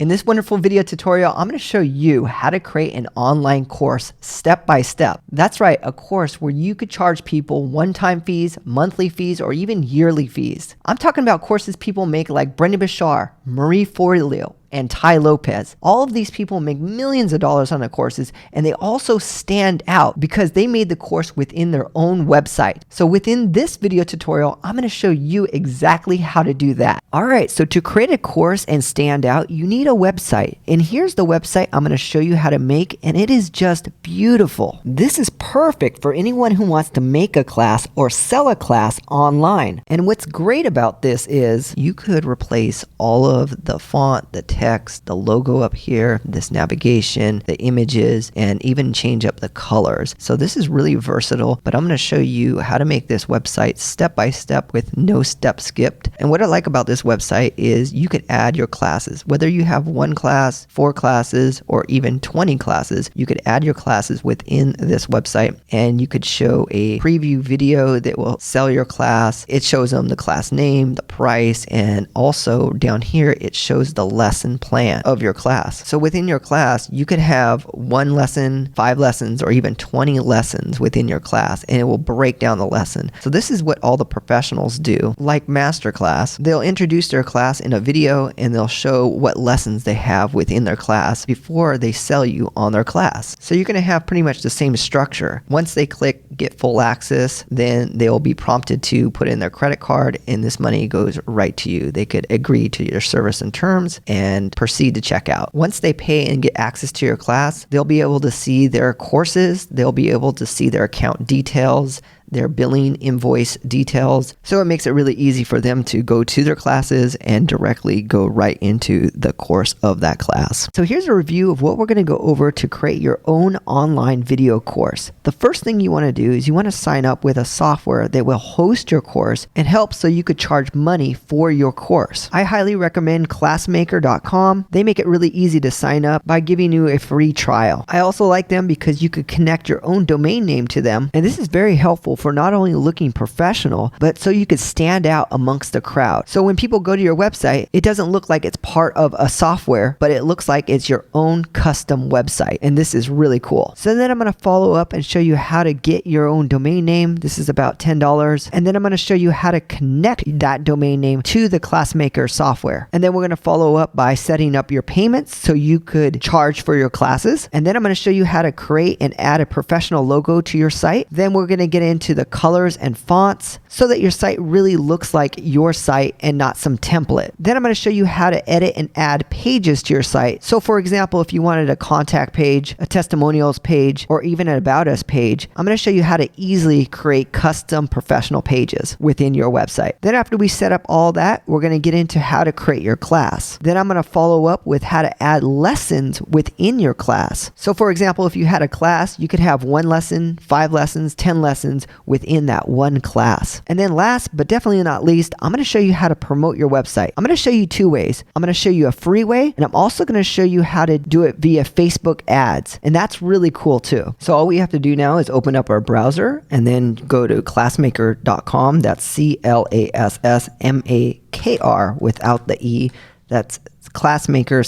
In this wonderful video tutorial, I'm going to show you how to create an online course step by step. That's right, a course where you could charge people one-time fees, monthly fees, or even yearly fees. I'm talking about courses people make like Brendon Burchard, Marie Forleo, and Ty Lopez. All of these people make millions of dollars on their courses, and they also stand out because they made the course within their own website. So within this video tutorial, I'm going to show you exactly how to do that. All right, so to create a course and stand out, you need a website. And here's the website I'm going to show you how to make, and it is just beautiful. This is perfect for anyone who wants to make a class or sell a class online. And what's great about this is you could replace all of the font, the text, the logo up here, this navigation, the images, and even change up the colors. So this is really versatile, but I'm going to show you how to make this website step by step with no step skipped. And what I like about this website is you could add your classes. Whether you have 1 class, 4 classes, or even 20 classes, you could add your classes within this website, and you could show a preview video that will sell your class. It shows them the class name, the price, and also down here it shows the lesson plan of your class. So within your class, you could have 1 lesson, 5 lessons, or even 20 lessons within your class, and it will break down the lesson. So this is what all the professionals do. Like Masterclass, they'll introduce their class in a video, and they'll show what lessons they have within their class before they sell you on their class. So you're going to have pretty much the same structure. Once they click get full access, then they'll be prompted to put in their credit card, and this money goes right to you. They could agree to your service and terms and proceed to check out. Once they pay and get access to your class, they'll be able to see their courses, they'll be able to see their account details, their billing invoice details. So it makes it really easy for them to go to their classes and directly go right into the course of that class. So here's a review of what we're going to go over to create your own online video course. The first thing you want to do is you want to sign up with a software that will host your course and help so you could charge money for your course. I highly recommend classmaker.com. They make it really easy to sign up by giving you a free trial. I also like them because you could connect your own domain name to them, and this is very helpful for not only looking professional, but so you could stand out amongst the crowd. So when people go to your website, it doesn't look like it's part of a software, but it looks like it's your own custom website. And this is really cool. So then I'm going to follow up and show you how to get your own domain name. This is about $10. And then I'm going to show you how to connect that domain name to the Classmaker software. And then we're going to follow up by setting up your payments so you could charge for your classes. And then I'm going to show you how to create and add a professional logo to your site. Then we're going to get into the colors and fonts so that your site really looks like your site and not some template. Then I'm going to show you how to edit and add pages to your site. So for example, if you wanted a contact page, a testimonials page, or even an about us page, I'm going to show you how to easily create custom professional pages within your website. Then after we set up all that, we're going to get into how to create your class. Then I'm going to follow up with how to add lessons within your class. So for example, if you had a class, you could have 1 lesson, 5 lessons, 10 lessons within that 1 class. And then last, but definitely not least, I'm going to show you how to promote your website. I'm going to show you 2 ways. I'm going to show you a free way, and I'm also going to show you how to do it via Facebook ads. And that's really cool too. So all we have to do now is open up our browser and then go to classmaker.com. That's CLASSMAKR without the E. That's Classmaker,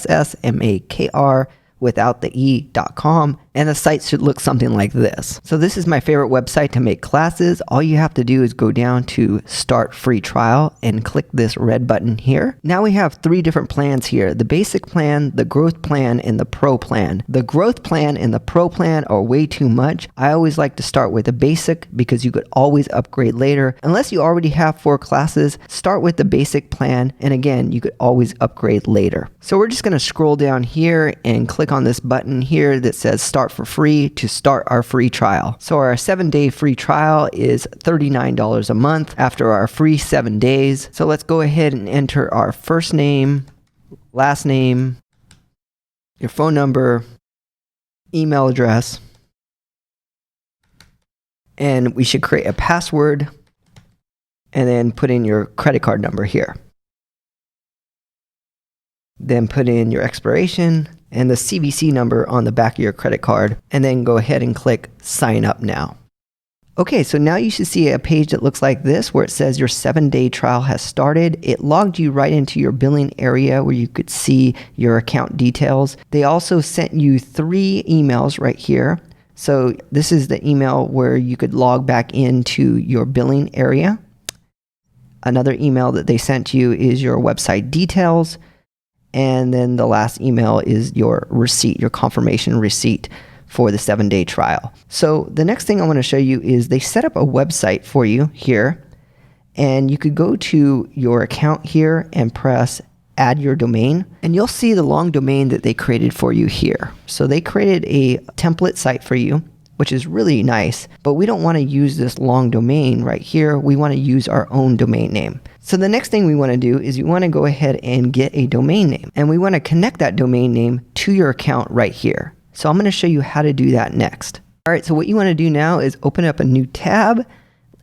CLASSMAKR without the E.com. And the site should look something like this. So this is my favorite website to make classes. All you have to do is go down to Start Free Trial and click this red button here. Now we have 3 different plans here: the basic plan, the growth plan, and the pro plan. The growth plan and the pro plan are way too much. I always like to start with the basic because you could always upgrade later. Unless you already have 4 classes, start with the basic plan, and again, you could always upgrade later. So we're just going to scroll down here and click on this button here that says Start for free to start our free trial. So our 7-day free trial is $39 a month after our free 7 days. So let's go ahead and enter our first name, last name, your phone number, email address, and we should create a password and then put in your credit card number here. Then put in your expiration and the CVC number on the back of your credit card, and then go ahead and click Sign Up Now. Okay, so now you should see a page that looks like this where it says your 7-day trial has started. It logged you right into your billing area where you could see your account details. They also sent you 3 emails right here. So this is the email where you could log back into your billing area. Another email that they sent you is your website details. And then the last email is your receipt, your confirmation receipt for the 7-day trial. So the next thing I want to show you is they set up a website for you here, and you could go to your account here and press add your domain, and you'll see the long domain that they created for you here. So they created a template site for you, which is really nice, but we don't want to use this long domain right here. We want to use our own domain name. So the next thing we want to do is you want to go ahead and get a domain name, and we want to connect that domain name to your account right here. So I'm going to show you how to do that next. All right, so what you want to do now is open up a new tab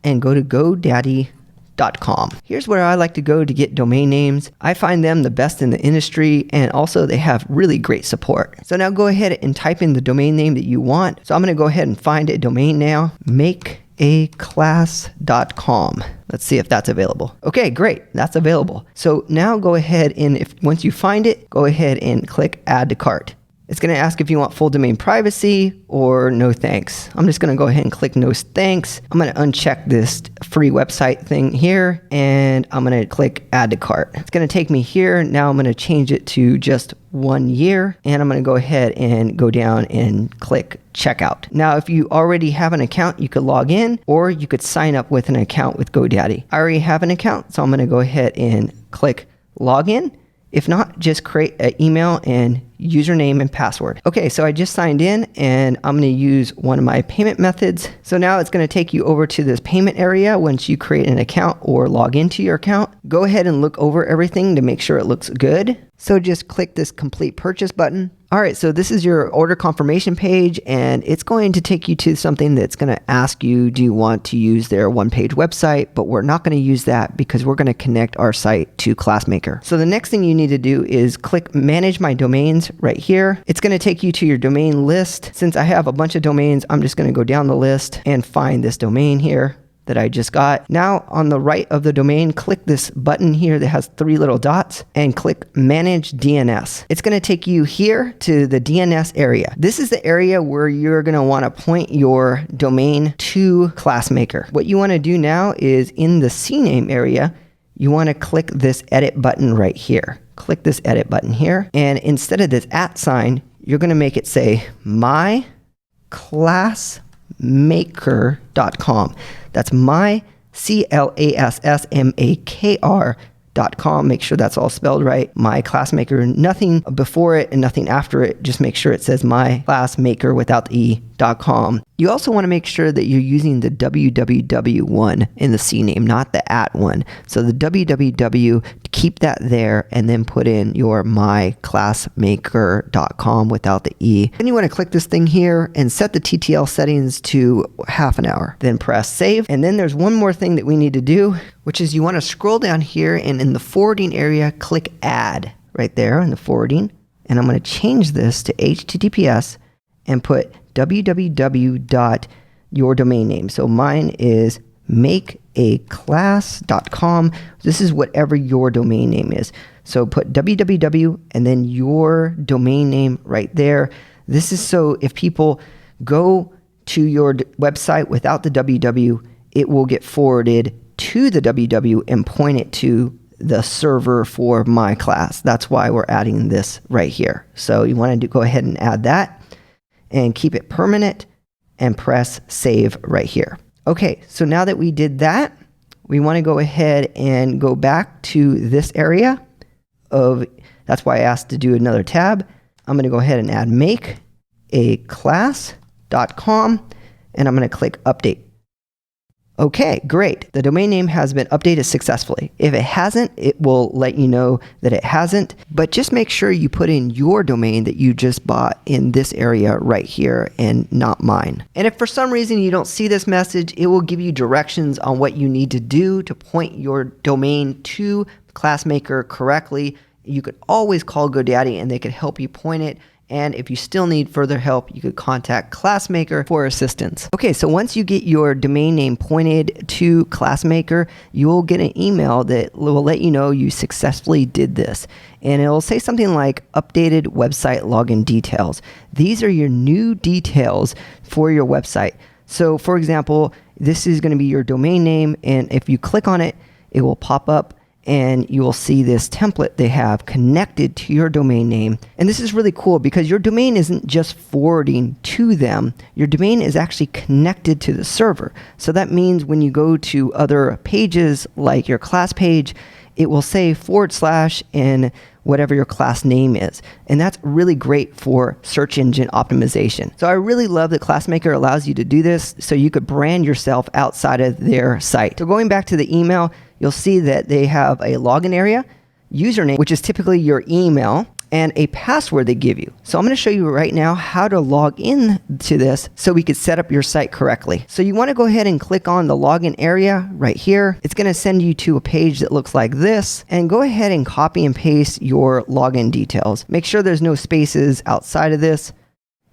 and go to GoDaddy.com. Here's where I like to go to get domain names. I find them the best in the industry, and also they have really great support. So now go ahead and type in the domain name that you want. So I'm going to go ahead and find a domain now. Makeaclass.com. Let's see if that's available. Okay, great. That's available. So now go ahead and once you find it, go ahead and click add to cart. It's going to ask if you want full domain privacy or no thanks. I'm just going to go ahead and click no thanks. I'm going to uncheck this free website thing here, and I'm going to click add to cart. It's going to take me here. Now I'm going to change it to just 1 year, and I'm going to go ahead and go down and click checkout. Now, if you already have an account, you could log in, or you could sign up with an account with GoDaddy. I already have an account, so I'm going to go ahead and click login. If not, just create an email and username and password. Okay, so I just signed in, and I'm going to use one of my payment methods. So now it's going to take you over to this payment area once you create an account or log into your account. Go ahead and look over everything to make sure it looks good. So just click this complete purchase button. All right, so this is your order confirmation page, and it's going to take you to something that's going to ask you, do you want to use their one-page website? But we're not going to use that because we're going to connect our site to ClassMaker. So the next thing you need to do is click Manage My Domains right here. It's going to take you to your domain list. Since I have a bunch of domains, I'm just going to go down the list and find this domain here that I just got. Now on the right of the domain, click this button here that has 3 little dots and click Manage DNS. It's going to take you here to the DNS area. This is the area where you're going to want to point your domain to ClassMaker. What you want to do now is in the CNAME area, you want to click this edit button right here. Click this edit button here, and instead of this @ sign, you're going to make it say myclassmaker.com. That's myclassmaker.com. Make sure that's all spelled right. MyClassMaker, nothing before it and nothing after it. Just make sure it says myclassmaker without the e.com. You also want to make sure that you're using the www one in the CNAME, not the @ one. So the www, keep that there, and then put in your myclassmaker.com without the e. Then you want to click this thing here and set the TTL settings to ½ an hour. Then press save. And then there's one more thing that we need to do, which is you want to scroll down here, and in the forwarding area, click add right there in the forwarding. And I'm going to change this to HTTPS and put www. your domain name. So mine is makeaclass.com. This is whatever your domain name is. So put www and then your domain name right there. This is so if people go to your website without the www, it will get forwarded to the www and point it to the server for my class. That's why we're adding this right here. So you want to go ahead and add that and keep it permanent and press save right here. Okay, so now that we did that, we want to go ahead and go back to this area of, that's why I asked to do another tab. I'm going to go ahead and add makeaclass.com and I'm going to click update. Okay, great. The domain name has been updated successfully. If it hasn't, it will let you know that it hasn't, but just make sure you put in your domain that you just bought in this area right here and not mine. And if for some reason you don't see this message, it will give you directions on what you need to do to point your domain to ClassMaker correctly. You could always call GoDaddy and they could help you point it And if you still need further help, you could contact Classmaker for assistance. Okay, so once you get your domain name pointed to Classmaker, you will get an email that will let you know you successfully did this. And it will say something like updated website login details. These are your new details for your website. So for example, this is going to be your domain name, and if you click on it, it will pop up and you will see this template they have connected to your domain name. And this is really cool because your domain isn't just forwarding to them. Your domain is actually connected to the server. So that means when you go to other pages like your class page, it will say / and whatever your class name is. And that's really great for search engine optimization. So I really love that Classmaker allows you to do this so you could brand yourself outside of their site. So going back to the email, you'll see that they have a login area, username, which is typically your email, and a password they give you. So I'm going to show you right now how to log in to this so we could set up your site correctly. So you want to go ahead and click on the login area right here. It's going to send you to a page that looks like this, and go ahead and copy and paste your login details. Make sure there's no spaces outside of this.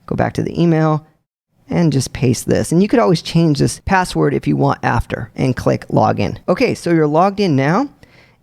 Go back to the email and just paste this. And you could always change this password if you want after, and click login. Okay, so you're logged in now.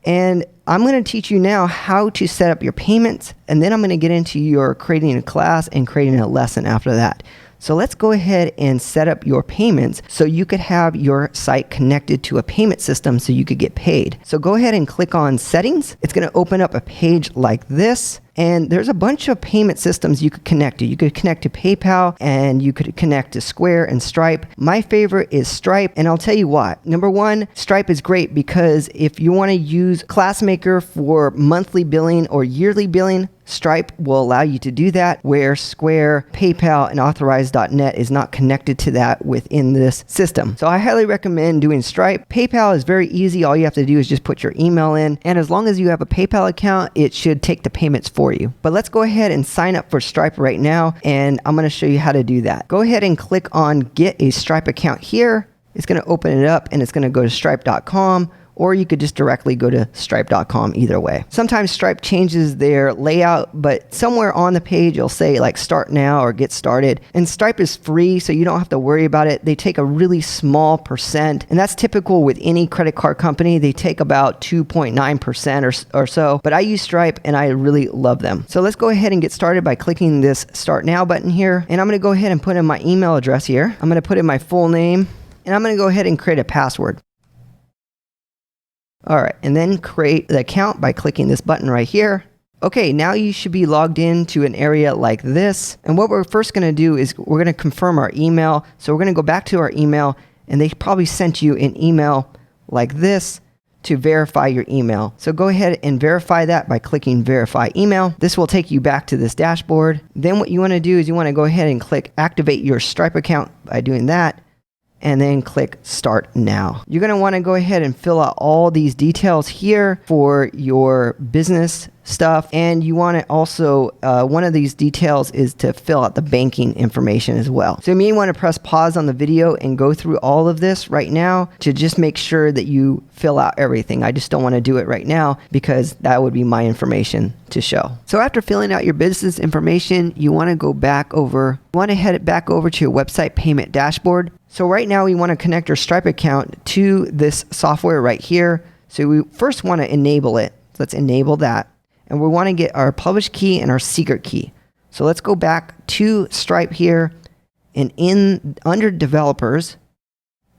And I'm going to teach you now how to set up your payments, and then I'm going to get into your creating a class and creating a lesson after that. So let's go ahead and set up your payments so you could have your site connected to a payment system so you could get paid. So go ahead and click on settings. It's going to open up a page like this. And there's a bunch of payment systems you could connect to. You could connect to PayPal, and you could connect to Square and Stripe. My favorite is Stripe, and I'll tell you why. Number one, Stripe is great because if you want to use Classmaker for monthly billing or yearly billing, Stripe will allow you to do that, where Square, PayPal, and Authorize.net is not connected to that within this system. So I highly recommend doing Stripe. PayPal is very easy. All you have to do is just put your email in, and as long as you have a PayPal account, it should take the payments for you. But let's go ahead and sign up for Stripe right now, and I'm going to show you how to do that. Go ahead and click on Get a Stripe Account here. It's going to open it up, and it's going to go to stripe.com, or you could just directly go to stripe.com either way. Sometimes Stripe changes their layout, but somewhere on the page you'll say like start now or get started. And Stripe is free, so you don't have to worry about it. They take a really small percent, and that's typical with any credit card company. They take about 2.9% or so, but I use Stripe and I really love them. So let's go ahead and get started by clicking this Start Now button here. And I'm gonna go ahead and put in my email address here. I'm gonna put in my full name, and I'm gonna go ahead and create a password. All right, and then create the account by clicking this button right here. Okay, now you should be logged into an area like this. And what we're first going to do is we're going to confirm our email. So we're going to go back to our email, and they probably sent you an email like this to verify your email. So go ahead and verify that by clicking Verify Email. This will take you back to this dashboard. Then what you want to do is you want to go ahead and click Activate Your Stripe Account by doing that, and then click Start Now. You're going to want to go ahead and fill out all these details here for your business stuff. And you want to also, one of these details is to fill out the banking information as well. So you may want to press pause on the video and go through all of this right now to just make sure that you fill out everything. I just don't want to do it right now because that would be my information to show. So after filling out your business information, you want to go back over, you want to head it back over to your website payment dashboard. So right now we want to connect our Stripe account to this software right here. So we first want to enable it. So let's enable that. And we want to get our publish key and our secret key. So let's go back to Stripe here, and under developers,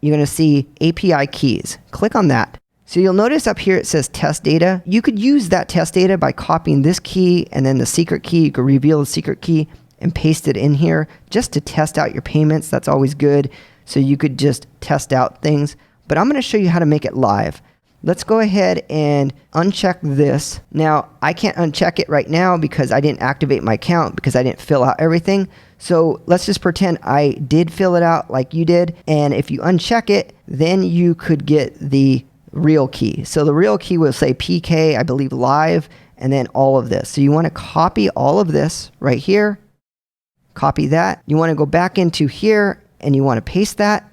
you're going to see API keys. Click on that. So you'll notice up here it says test data. You could use that test data by copying this key and then the secret key. You could reveal the secret key and paste it in here just to test out your payments. That's always good. So you could just test out things. But I'm going to show you how to make it live. Let's go ahead and uncheck this. Now, I can't uncheck it right now because I didn't activate my account because I didn't fill out everything. So let's just pretend I did fill it out like you did. And if you uncheck it, then you could get the real key. So the real key will say PK, I believe live, and then all of this. So you want to copy all of this right here. Copy that. You want to go back into here and you want to paste that.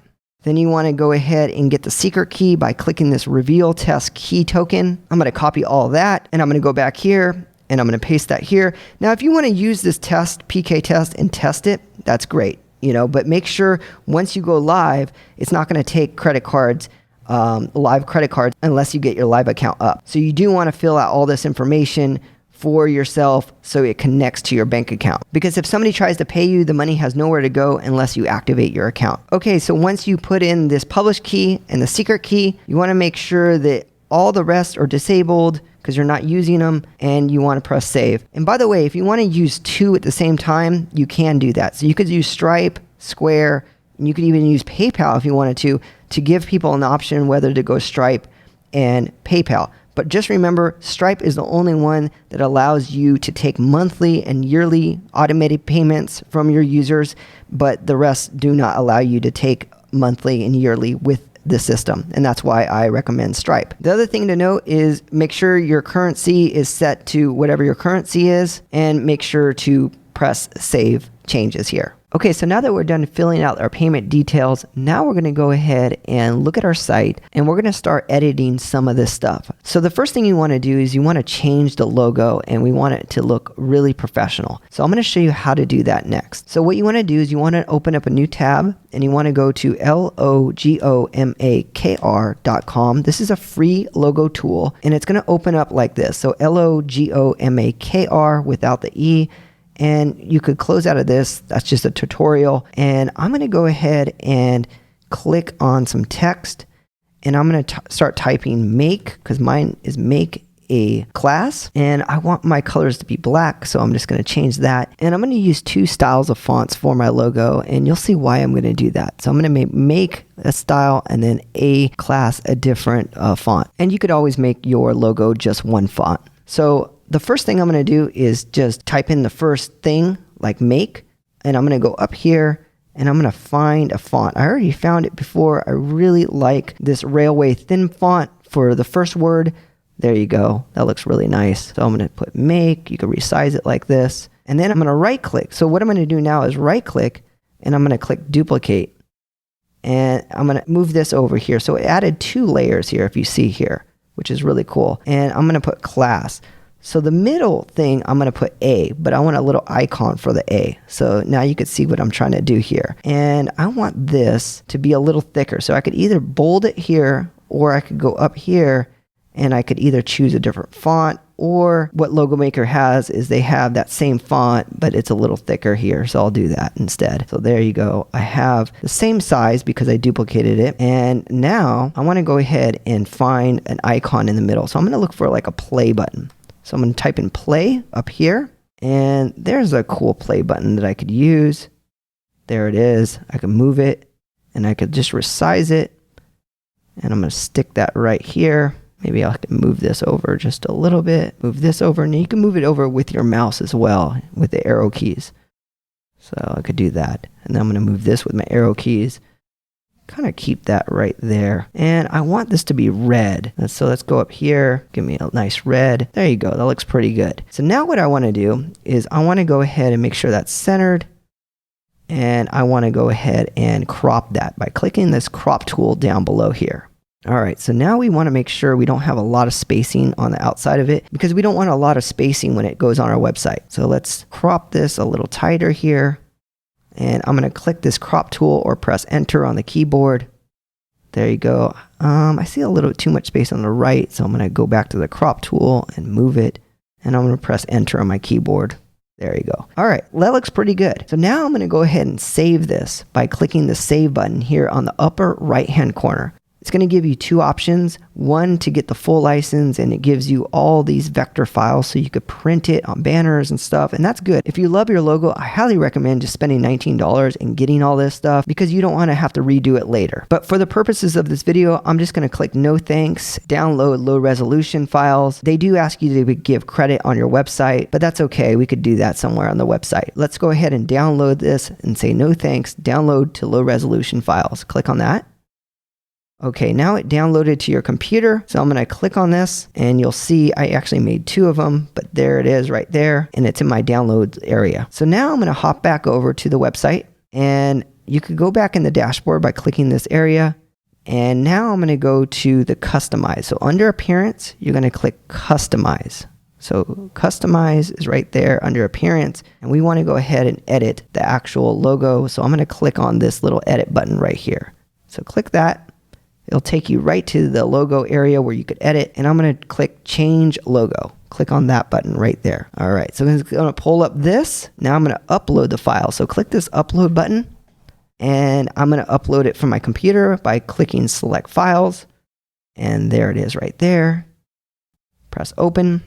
Then you want to go ahead and get the secret key by clicking this reveal test key token. I'm going to copy all that, and I'm going to go back here and I'm going to paste that here. Now, if you want to use this PK test and test it, that's great, but make sure once you go live, it's not going to take credit cards, live credit cards, unless you get your live account up. So you do want to fill out all this information for yourself so it connects to your bank account. Because if somebody tries to pay you, the money has nowhere to go unless you activate your account. Okay, so once you put in this publish key and the secret key, you want to make sure that all the rest are disabled because you're not using them, and you want to press save. And by the way, if you want to use 2 at the same time, you can do that. So you could use Stripe, Square, and you could even use PayPal if you wanted to give people an option whether to go Stripe and PayPal. But just remember, Stripe is the only one that allows you to take monthly and yearly automated payments from your users, but the rest do not allow you to take monthly and yearly with the system. And that's why I recommend Stripe. The other thing to note is make sure your currency is set to whatever your currency is, and make sure to press save changes here. Okay, so now that we're done filling out our payment details, now we're going to go ahead and look at our site, and we're going to start editing some of this stuff. So the first thing you want to do is you want to change the logo, and we want it to look really professional. So I'm going to show you how to do that next. So what you want to do is you want to open up a new tab, and you want to go to logomakr.com. This is a free logo tool, and it's going to open up like this. So logomakr without the E. And you could close out of this. That's just a tutorial. And I'm going to go ahead and click on some text. And I'm going to start typing make, because mine is make a class. And I want my colors to be black, so I'm just going to change that. And I'm going to use 2 styles of fonts for my logo. And you'll see why I'm going to do that. So I'm going to make a style, and then a class a different font. And you could always make your logo just one font. So the first thing I'm going to do is just type in the first thing, like make, and I'm going to go up here, and I'm going to find a font. I already found it before. I really like this Railway Thin font for the first word. There you go. That looks really nice. So I'm going to put make. You can resize it like this. And then I'm going to right click. So what I'm going to do now is right click, and I'm going to click duplicate. And I'm going to move this over here. So it added 2 layers here, if you see here, which is really cool. And I'm going to put class. So the middle thing, I'm going to put A, but I want a little icon for the A. So now you can see what I'm trying to do here. And I want this to be a little thicker. So I could either bold it here, or I could go up here, and I could either choose a different font, or what Logo Maker has is they have that same font, but it's a little thicker here. So I'll do that instead. So there you go. I have the same size because I duplicated it. And now I want to go ahead and find an icon in the middle. So I'm going to look for like a play button. So I'm going to type in play up here, and there's a cool play button that I could use. There it is. I can move it, and I could just resize it, and I'm going to stick that right here. Maybe I can move this over just a little bit, move this over, and you can move it over with your mouse as well with the arrow keys. So I could do that. And then I'm going to move this with my arrow keys. Kind of keep that right there. And I want this to be red. So let's go up here. Give me a nice red. There you go. That looks pretty good. So now what I want to do is I want to go ahead and make sure that's centered. And I want to go ahead and crop that by clicking this crop tool down below here. All right, so now we want to make sure we don't have a lot of spacing on the outside of it, because we don't want a lot of spacing when it goes on our website. So let's crop this a little tighter here. And I'm going to click this crop tool or press enter on the keyboard. There you go. I see a little too much space on the right, so I'm going to go back to the crop tool and move it. And I'm going to press enter on my keyboard. There you go. All right, that looks pretty good. So now I'm going to go ahead and save this by clicking the save button here on the upper right-hand corner. It's going to give you 2 options. One, to get the full license, and it gives you all these vector files so you could print it on banners and stuff, and that's good. If you love your logo, I highly recommend just spending $19 and getting all this stuff, because you don't want to have to redo it later. But for the purposes of this video, I'm just going to click no thanks, download low resolution files. They do ask you to give credit on your website, but that's okay. We could do that somewhere on the website. Let's go ahead and download this and say no thanks, download to low resolution files. Click on that. Okay, now it downloaded to your computer. So I'm going to click on this, and you'll see I actually made 2 of them, but there it is right there, and it's in my downloads area. So now I'm going to hop back over to the website, and you could go back in the dashboard by clicking this area. And now I'm going to go to the customize. So under appearance, you're going to click customize. So customize is right there under appearance, and we want to go ahead and edit the actual logo. So I'm going to click on this little edit button right here. So click that. It'll take you right to the logo area where you could edit, and I'm going to click change logo. Click on that button right there. All right, so it's going to pull up this. Now I'm going to upload the file. So click this upload button, and I'm going to upload it from my computer by clicking select files, and there it is right there. Press open.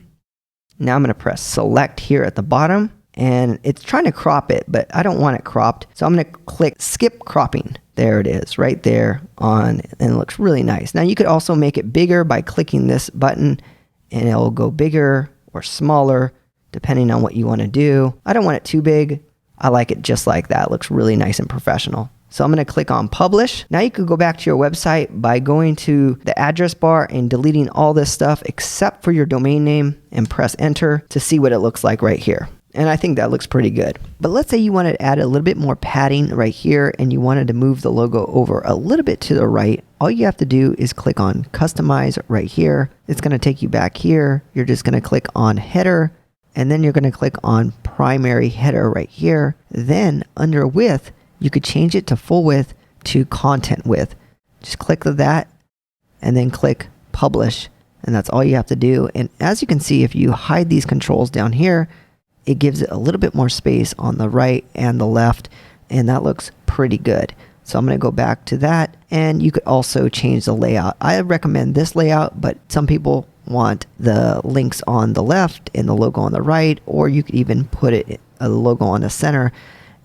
Now I'm going to press select here at the bottom, and it's trying to crop it, but I don't want it cropped. So I'm going to click skip cropping. There it is right there on, and it looks really nice. Now you could also make it bigger by clicking this button, and it will go bigger or smaller depending on what you want to do. I don't want it too big. I like it just like that. It looks really nice and professional. So I'm going to click on publish. Now you could go back to your website by going to the address bar and deleting all this stuff except for your domain name, and press enter to see what it looks like right here. And I think that looks pretty good. But let's say you wanted to add a little bit more padding right here, and you wanted to move the logo over a little bit to the right. All you have to do is click on customize right here. It's going to take you back here. You're just going to click on header, and then you're going to click on primary header right here. Then under width, you could change it to full width to content width. Just click that and then click publish, and that's all you have to do. And as you can see, if you hide these controls down here, it gives it a little bit more space on the right and the left, and that looks pretty good. So I'm going to go back to that, and you could also change the layout. I recommend this layout, but some people want the links on the left and the logo on the right, or you could even put a logo on the center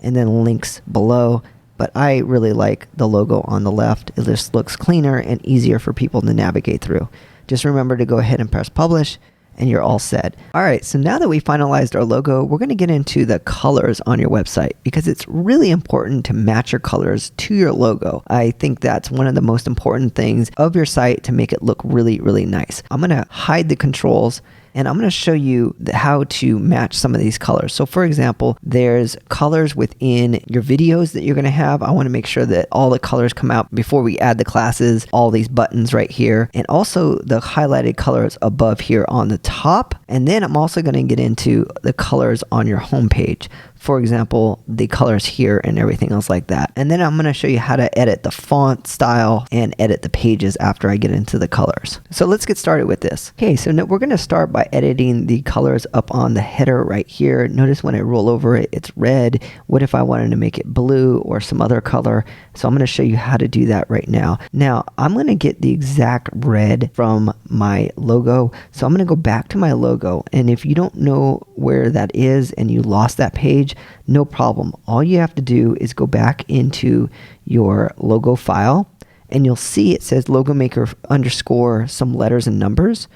and then links below. But I really like the logo on the left. It just looks cleaner and easier for people to navigate through. Just remember to go ahead and press publish, and you're all set. All right, so now that we finalized our logo, we're going to get into the colors on your website, because it's really important to match your colors to your logo. I think that's one of the most important things of your site to make it look really, really nice. I'm going to hide the controls, and I'm going to show you how to match some of these colors. So for example, there's colors within your videos that you're going to have. I want to make sure that all the colors come out before we add the classes, all these buttons right here, and also the highlighted colors above here on the top. And then I'm also going to get into the colors on your homepage. For example, the colors here and everything else like that. And then I'm going to show you how to edit the font style and edit the pages after I get into the colors. So let's get started with this. Okay, so now we're going to start by editing the colors up on the header right here. Notice when I roll over it, it's red. What if I wanted to make it blue or some other color? So I'm going to show you how to do that right now. Now, I'm going to get the exact red from my logo. So I'm going to go back to my logo. And if you don't know where that is and you lost that page, no problem. All you have to do is go back into your logo file, and you'll see it says logo maker underscore some letters and numbers.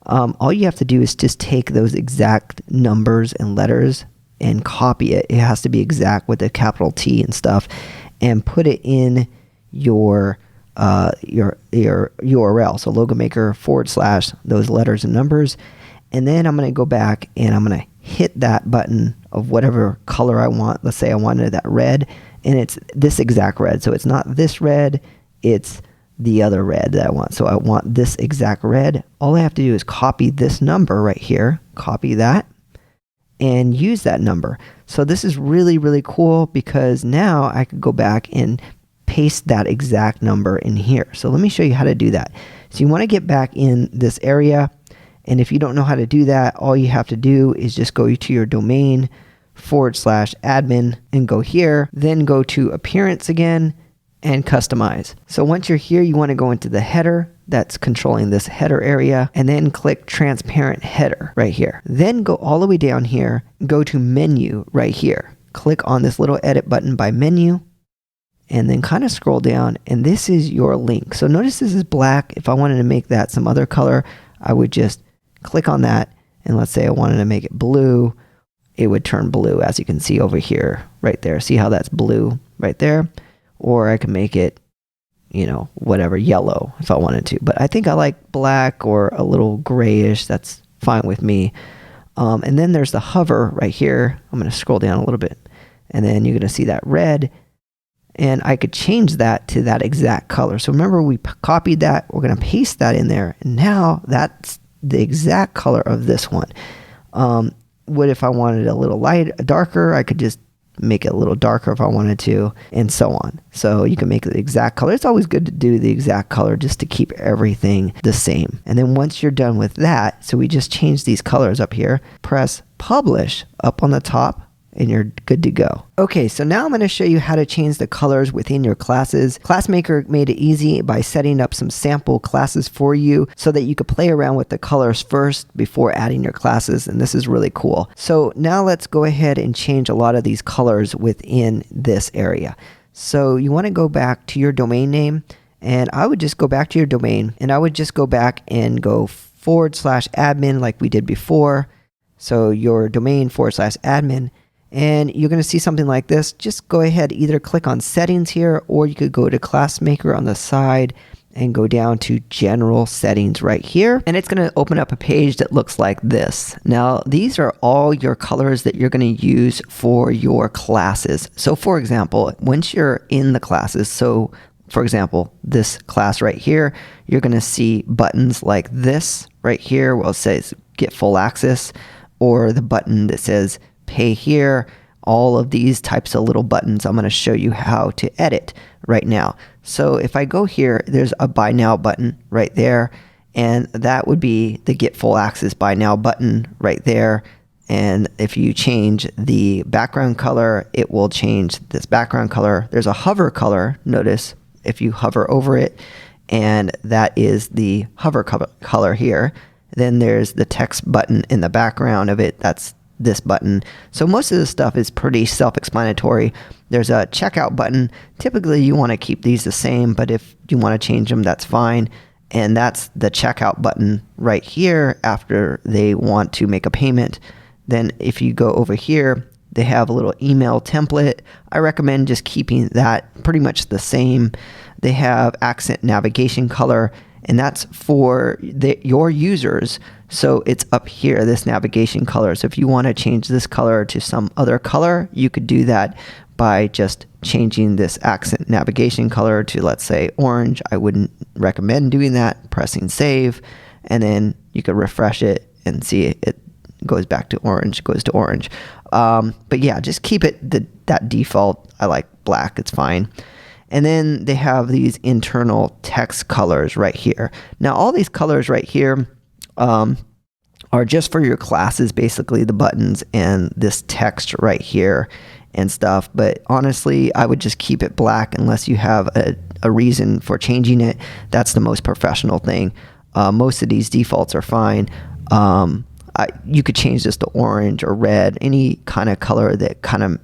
All you have to do is just take those exact numbers and letters and copy it. It has to be exact with a capital T and stuff, and put it in your URL. So logo maker / those letters and numbers. And then I'm going to go back and I'm going to hit that button of whatever color I want. Let's say I wanted that red, and it's this exact red. So it's not this red, it's the other red that I want. So I want this exact red. All I have to do is copy this number right here, copy that, and use that number. So this is really, really cool, because now I could go back and paste that exact number in here. So let me show you how to do that. So you want to get back in this area. And if you don't know how to do that, all you have to do is just go to your domain /admin and go here, then go to appearance again and customize. So once you're here, you want to go into the header that's controlling this header area, and then click transparent header right here. Then go all the way down here, go to menu right here. Click on this little edit button by menu, and then kind of scroll down, and this is your link. So notice this is black. If I wanted to make that some other color, I would just click on that, and let's say I wanted to make it blue, it would turn blue, as you can see over here, right there. See how that's blue right there? Or I can make it, you know, whatever, yellow if I wanted to. But I think I like black or a little grayish. That's fine with me. And then there's the hover right here. I'm going to scroll down a little bit, and then you're going to see that red. And I could change that to that exact color. So remember, we copied that. We're going to paste that in there. And now that's the exact color of this one. What if I wanted a little darker? I could just make it a little darker if I wanted to, and so on. So you can make the exact color. It's always good to do the exact color just to keep everything the same. And then once you're done with that, so we just change these colors up here, press publish up on the top, and you're good to go. Okay, so now I'm going to show you how to change the colors within your classes. ClassMaker made it easy by setting up some sample classes for you so that you could play around with the colors first before adding your classes, and this is really cool. So now let's go ahead and change a lot of these colors within this area. So you want to go back to your domain name, and I would just go back to your domain, and I would just go back and go /admin like we did before. So your domain /admin. And you're going to see something like this. Just go ahead, either click on settings here, or you could go to ClassMaker on the side and go down to general settings right here. And it's going to open up a page that looks like this. Now, these are all your colors that you're going to use for your classes. So for example, once you're in the classes, so for example, this class right here, you're going to see buttons like this right here where it says get full access, or the button that says pay here. All of these types of little buttons I'm going to show you how to edit right now. So if I go here, there's a buy now button right there, and that would be the get full access buy now button right there. And if you change the background color, it will change this background color. There's a hover color, notice if you hover over it, and that is the hover color here. Then there's the text button in the background of it, that's this button. So most of this stuff is pretty self-explanatory. There's a checkout button. Typically you want to keep these the same, but if you want to change them, that's fine. And that's the checkout button right here after they want to make a payment. Then if you go over here, they have a little email template. I recommend just keeping that pretty much the same. They have accent navigation color, and that's for your users. So it's up here, this navigation color. So if you want to change this color to some other color, you could do that by just changing this accent navigation color to, let's say, orange. I wouldn't recommend doing that. Pressing save, and then you could refresh it and see it goes back to orange, goes to orange. But yeah, just keep it that default. I like black, it's fine. And then they have these internal text colors right here. Now all these colors right here are just for your classes, basically the buttons and this text right here and stuff. But honestly, I would just keep it black unless you have a reason for changing it. That's the most professional thing. Most of these defaults are fine. You could change this to orange or red, any kind of color that kind of,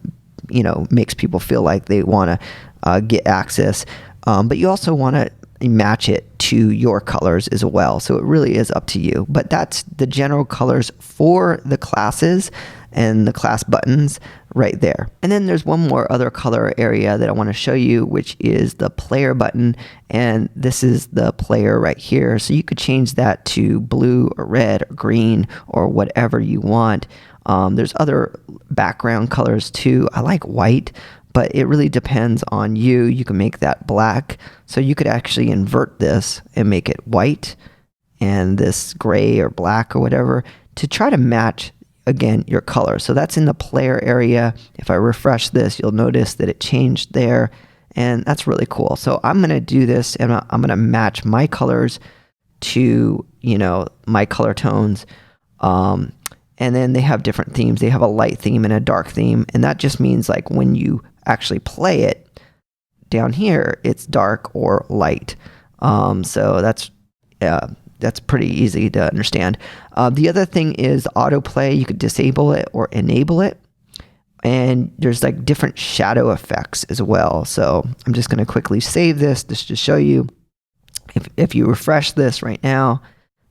makes people feel like they want to get access. But you also want to match it to your colors as well. So it really is up to you. But that's the general colors for the classes and the class buttons right there. And then there's one more other color area that I want to show you, which is the player button. And this is the player right here. So you could change that to blue or red or green or whatever you want. There's other background colors too. I like white, but it really depends on you. You can make that black. So you could actually invert this and make it white and this gray or black or whatever to try to match, again, your color. So that's in the player area. If I refresh this, you'll notice that it changed there, and that's really cool. So I'm going to do this, and I'm going to match my colors to, my color tones. And then they have different themes. They have a light theme and a dark theme, and that just means like when you actually play it down here, it's dark or light. So that's pretty easy to understand. The other thing is autoplay. You could disable it or enable it. And there's like different shadow effects as well. So I'm just going to quickly save this just to show you. If you refresh this right now,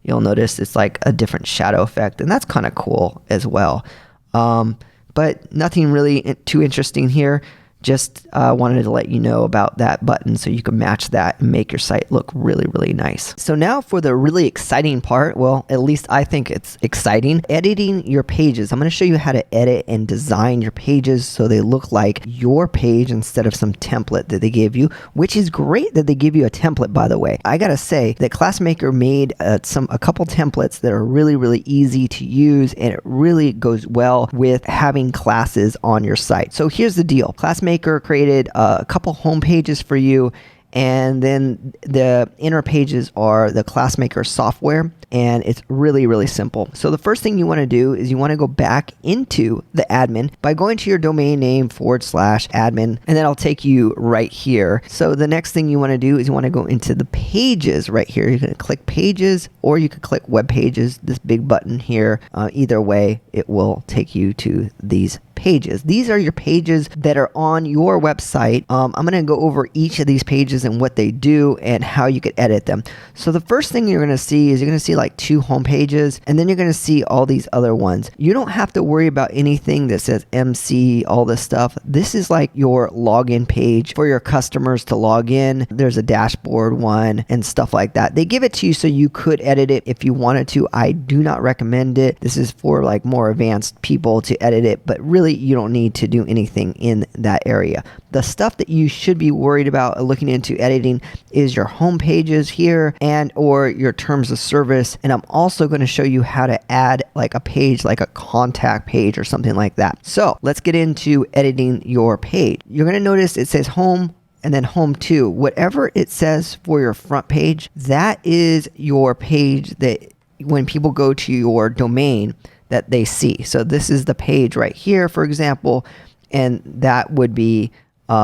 you'll notice it's like a different shadow effect, and that's kind of cool as well. But nothing really too interesting here. Just wanted to let you know about that button so you can match that and make your site look really, really nice. So now for the really exciting part, well, at least I think it's exciting, editing your pages. I'm going to show you how to edit and design your pages so they look like your page instead of some template that they gave you, which is great that they give you a template, by the way. I got to say that Classmaker made a couple templates that are really, really easy to use, and it really goes well with having classes on your site. So here's the deal. Classmaker created a couple home pages for you, and then the inner pages are the Classmaker software, and it's really, really simple. So the first thing you want to do is you want to go back into the admin by going to your domain name /admin, and then I'll take you right here. So the next thing you want to do is you want to go into the pages right here. You're going to click pages, or you could click web pages, this big button here. Either way, it will take you to these pages. These are your pages that are on your website. I'm going to go over each of these pages and what they do and how you could edit them. So the first thing you're going to see is you're going to see like 2 home pages, and then you're going to see all these other ones. You don't have to worry about anything that says MC, all this stuff. This is like your login page for your customers to log in. There's a dashboard one and stuff like that. They give it to you so you could edit it if you wanted to. I do not recommend it. This is for like more advanced people to edit it, but really you don't need to do anything in that area. The stuff that you should be worried about looking into editing is your home pages here and or your terms of service. And I'm also going to show you how to add like a page, like a contact page or something like that. So let's get into editing your page. You're going to notice it says home and then home 2. Whatever it says for your front page, that is your page that when people go to your domain that they see. So this is the page right here, for example, and that would be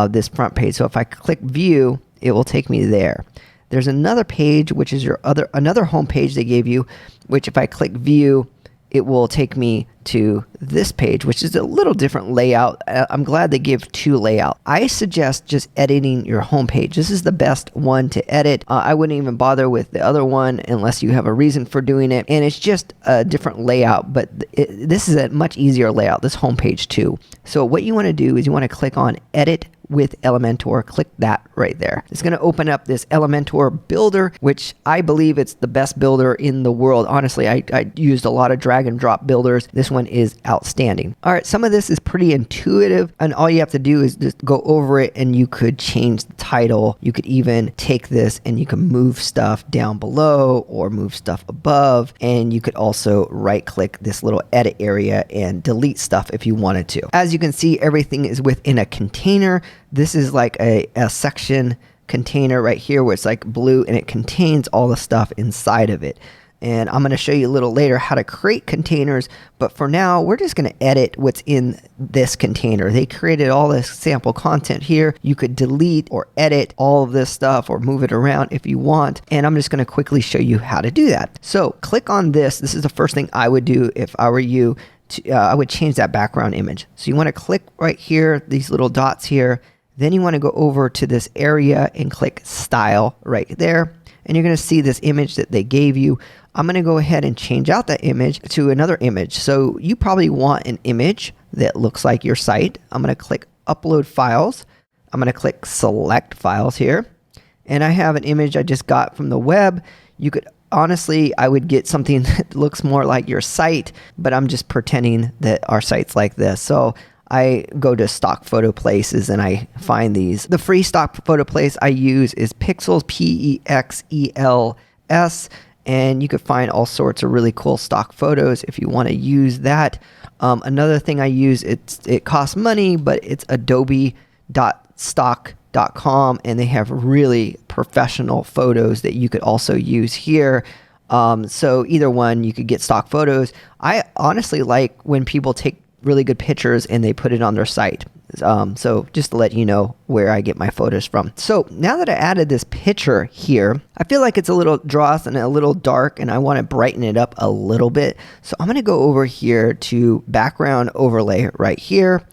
this front page. So if I click view, it will take me there. There's another page, which is another home page they gave you, which if I click view, it will take me to this page, which is a little different layout. I'm glad they give 2 layouts. I suggest just editing your home page. This is the best one to edit. I wouldn't even bother with the other one unless you have a reason for doing it. And it's just a different layout, but this is a much easier layout, this home page too. So what you want to do is you want to click on Edit with Elementor. Click that right there. It's going to open up this Elementor builder, which I believe it's the best builder in the world. Honestly, I used a lot of drag and drop builders. This one is outstanding. All right, some of this is pretty intuitive, and all you have to do is just go over it, and you could change the title. You could even take this and you can move stuff down below or move stuff above, and you could also right click this little edit area and delete stuff if you wanted to. As you can see, everything is within a container. This is like a section container right here where it's like blue, and it contains all the stuff inside of it. And I'm going to show you a little later how to create containers, but for now we're just going to edit what's in this container. They created all this sample content here. You could delete or edit all of this stuff or move it around if you want, and I'm just going to quickly show you how to do that. So click on this. This is the first thing I would do if I were you. I would change that background image. So you want to click right here, these little dots here. Then you want to go over to this area and click style right there. And you're going to see this image that they gave you. I'm going to go ahead and change out that image to another image. So you probably want an image that looks like your site. I'm going to click upload files. I'm going to click select files here. And I have an image I just got from the web. You could honestly, I would get something that looks more like your site, but I'm just pretending that our site's like this. So I go to stock photo places and I find these. The free stock photo place I use is Pexels, P-E-X-E-L-S, and you could find all sorts of really cool stock photos if you want to use that. Another thing I use, it costs money, but it's adobe.stock.com, and they have really professional photos that you could also use here. So either one, you could get stock photos. I honestly like when people take really good pictures and they put it on their site. So just to let you know where I get my photos from. So now that I added this picture here, I feel like it's a little dross and a little dark, and I want to brighten it up a little bit. So I'm going to go over here to background overlay right here,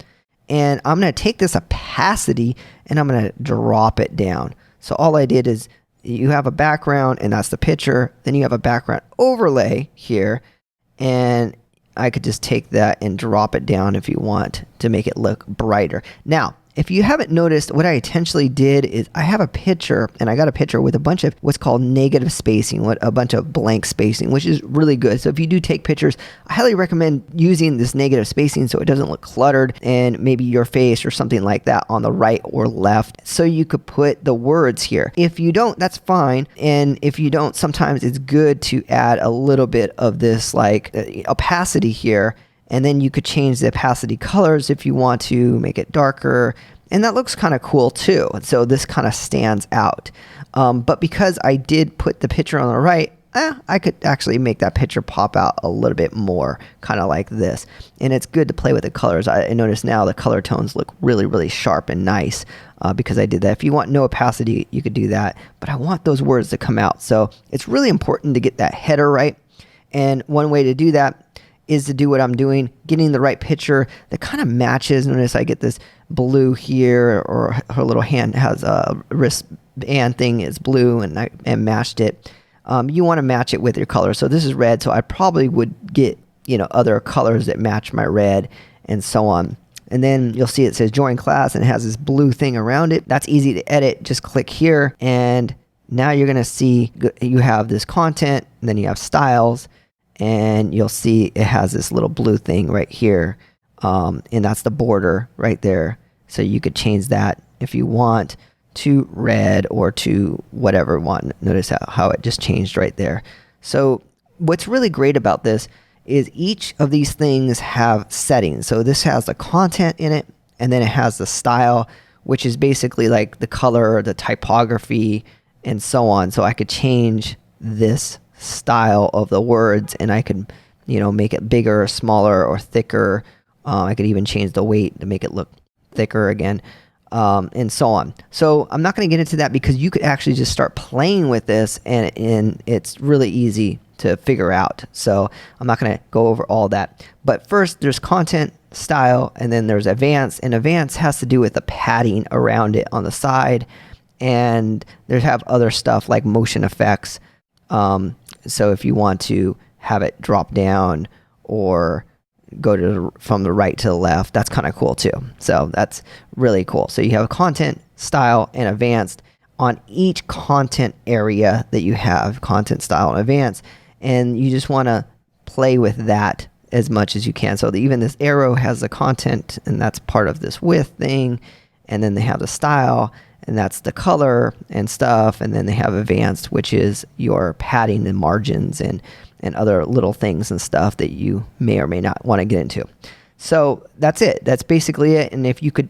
and I'm going to take this opacity and I'm going to drop it down. So all I did is you have a background and that's the picture. Then you have a background overlay here, and I could just take that and drop it down if you want to make it look brighter. Now, if you haven't noticed, what I intentionally did is I have a picture, and I got a picture with a bunch of what's called negative spacing, a bunch of blank spacing, which is really good. So if you do take pictures, I highly recommend using this negative spacing so it doesn't look cluttered, and maybe your face or something like that on the right or left, so you could put the words here. If you don't, that's fine. And if you don't, sometimes it's good to add a little bit of this like opacity here. And then you could change the opacity colors if you want to make it darker. And that looks kind of cool too. So this kind of stands out. But because I did put the picture on the right, I could actually make that picture pop out a little bit more, kind of like this. And it's good to play with the colors. I notice now the color tones look really, really sharp and nice because I did that. If you want no opacity, you could do that. But I want those words to come out. So it's really important to get that header right. And one way to do that is to do what I'm doing, getting the right picture that kind of matches. Notice I get this blue here, or her little hand has a wristband thing is blue, and I matched it. You want to match it with your color. So this is red, so I probably would get, other colors that match my red and so on. And then you'll see it says join class, and it has this blue thing around it. That's easy to edit. Just click here, and now you're going to see you have this content, and then you have styles. And you'll see it has this little blue thing right here. And that's the border right there. So you could change that if you want to red or to whatever you want. Notice how it just changed right there. So what's really great about this is each of these things have settings. So this has the content in it, and then it has the style, which is basically like the color, the typography, and so on. So I could change this style of the words, and I could make it bigger or smaller or thicker. I could even change the weight to make it look thicker again, and so on. So I'm not going to get into that because you could actually just start playing with this, and it's really easy to figure out. So I'm not going to go over all that. But first there's content, style, and then there's advanced, and advanced has to do with the padding around it on the side, and there's have other stuff like motion effects. So if you want to have it drop down or go from the right to the left, that's kind of cool too. So that's really cool. So you have content, style, and advanced on each content area that you have, content, style, and advanced. And you just want to play with that as much as you can. So even this arrow has the content, and that's part of this width thing. And then they have the style, and that's the color and stuff. And then they have advanced, which is your padding and margins and other little things and stuff that you may or may not want to get into. So that's it. That's basically it. And if you could,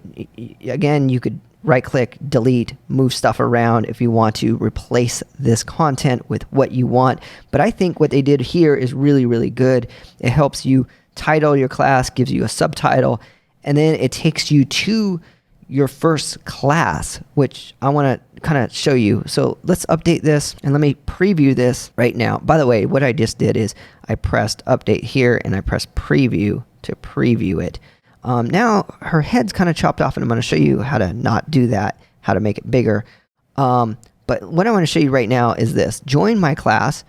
again, you could right click, delete, move stuff around if you want to replace this content with what you want. But I think what they did here is really, really good. It helps you title your class, gives you a subtitle, and then it takes you to your first class, which I want to kind of show you. So let's update this, and let me preview this right now. By the way, what I just did is I pressed update here, and I pressed preview to preview it. Now her head's kind of chopped off, and I'm going to show you how to not do that, how to make it bigger. But what I want to show you right now is this. Join my class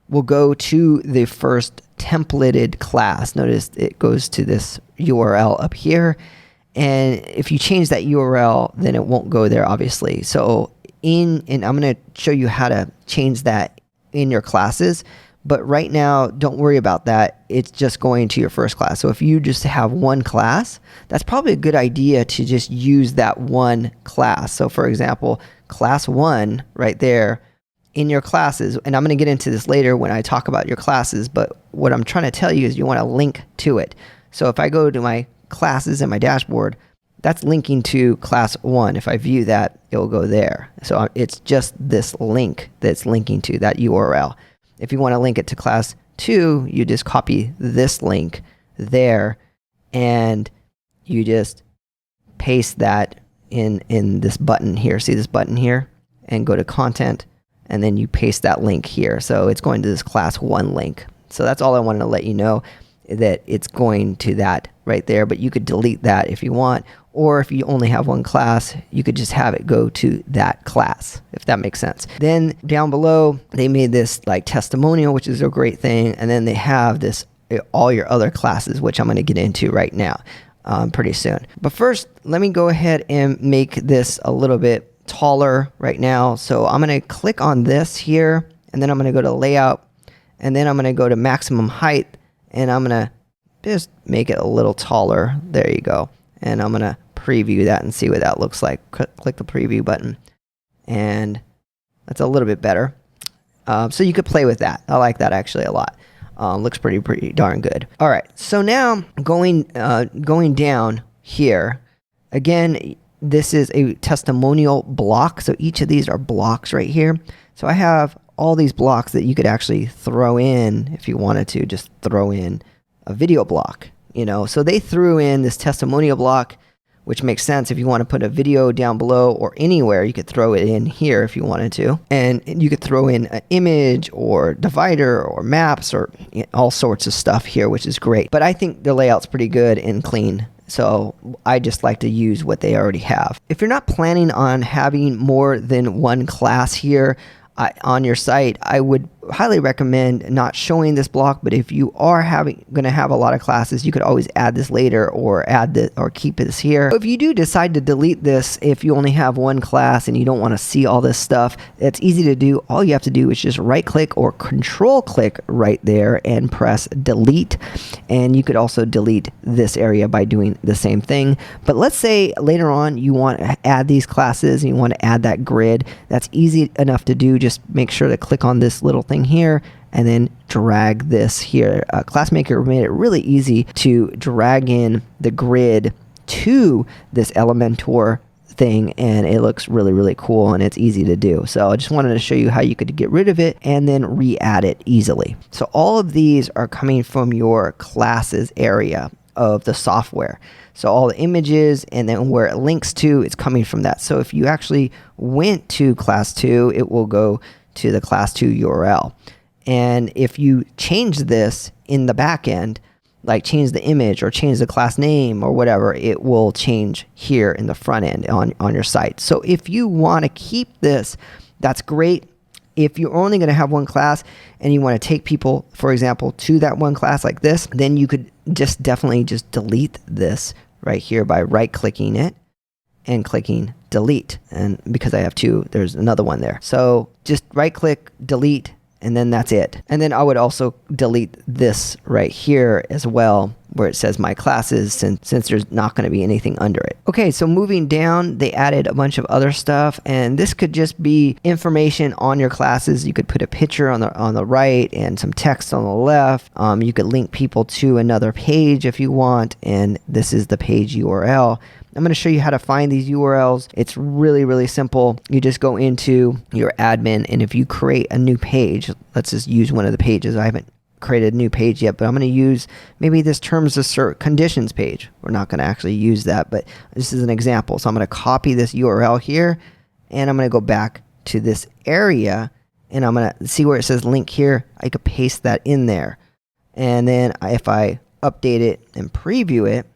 will go to the first templated class. Notice it goes to this URL up here. And if you change that URL, then it won't go there, obviously. So and I'm going to show you how to change that in your classes. But right now, don't worry about that. It's just going to your first class. So if you just have one class, that's probably a good idea to just use that one class. So for example, class 1 right there in your classes, and I'm going to get into this later when I talk about your classes, but what I'm trying to tell you is you want to link to it. So if I go to my classes in my dashboard, that's linking to class 1. If I view that, it will go there. So it's just this link that's linking to that URL. If you want to link it to class 2, you just copy this link there, and you just paste that in this button here. See this button here? And go to content, and then you paste that link here. So it's going to this class 1 link. So that's all I wanted to let you know, that it's going to that right there. But you could delete that if you want, or if you only have one class, you could just have it go to that class, if that makes sense. Then down below, they made this like testimonial, which is a great thing. And then they have this, all your other classes, which I'm going to get into right now. pretty soon. But first, let me go ahead and make this a little bit taller right now. So I'm going to click on this here, and then I'm going to go to layout, and then I'm going to go to maximum height, and I'm going to just make it a little taller. There you go. And I'm going to preview that and see what that looks like. Click the preview button, and that's a little bit better. So you could play with that. I like that actually a lot. Looks pretty darn good. All right, so now going down here, again, this is a testimonial block. So each of these are blocks right here. So I have all these blocks that you could actually throw in if you wanted to, just throw in a video block, you know. So they threw in this testimonial block, which makes sense. If you want to put a video down below or anywhere, you could throw it in here if you wanted to. And you could throw in an image or divider or maps or all sorts of stuff here, which is great. But I think the layout's pretty good and clean. So I just like to use what they already have. If you're not planning on having more than one class here on your site, I would highly recommend not showing this block. But if you are going to have a lot of classes, you could always add this later or add this or keep this here. If you do decide to delete this, if you only have one class and you don't want to see all this stuff, it's easy to do. All you have to do is just right click or control click right there and press delete. And you could also delete this area by doing the same thing. But let's say later on you want to add these classes and you want to add that grid. That's easy enough to do. Just make sure to click on this little thing here and then drag this here. ClassMaker made it really easy to drag in the grid to this Elementor thing, and it looks really cool and it's easy to do. So I just wanted to show you how you could get rid of it and then re-add it easily. So all of these are coming from your classes area of the software. So all the images and then where it links to, it's coming from that. So if you actually went to class 2, it will go to the class 2 URL. And if you change this in the back end, like change the image or change the class name or whatever, it will change here in the front end on your site. So if you want to keep this, that's great. If you're only going to have one class and you want to take people, for example, to that one class like this, then you could definitely just delete this right here by right clicking it and clicking delete. And because I have 2, there's another one there. So just right click, delete, and then that's it. And then I would also delete this right here as well, where it says my classes, since there's not going to be anything under it. Okay, so moving down, they added a bunch of other stuff, and this could just be information on your classes. You could put a picture on the right and some text on the left. You could link people to another page if you want, and this is the page URL. I'm going to show you how to find these URLs. It's really simple. You just go into your admin, and if you create a new page, let's just use one of the pages. I haven't created a new page yet, but I'm going to use maybe this terms of conditions page. We're not going to actually use that, but this is an example. So I'm going to copy this URL here, and I'm going to go back to this area, and I'm going to see where it says link here. I could paste that in there. And then if I update it and preview it,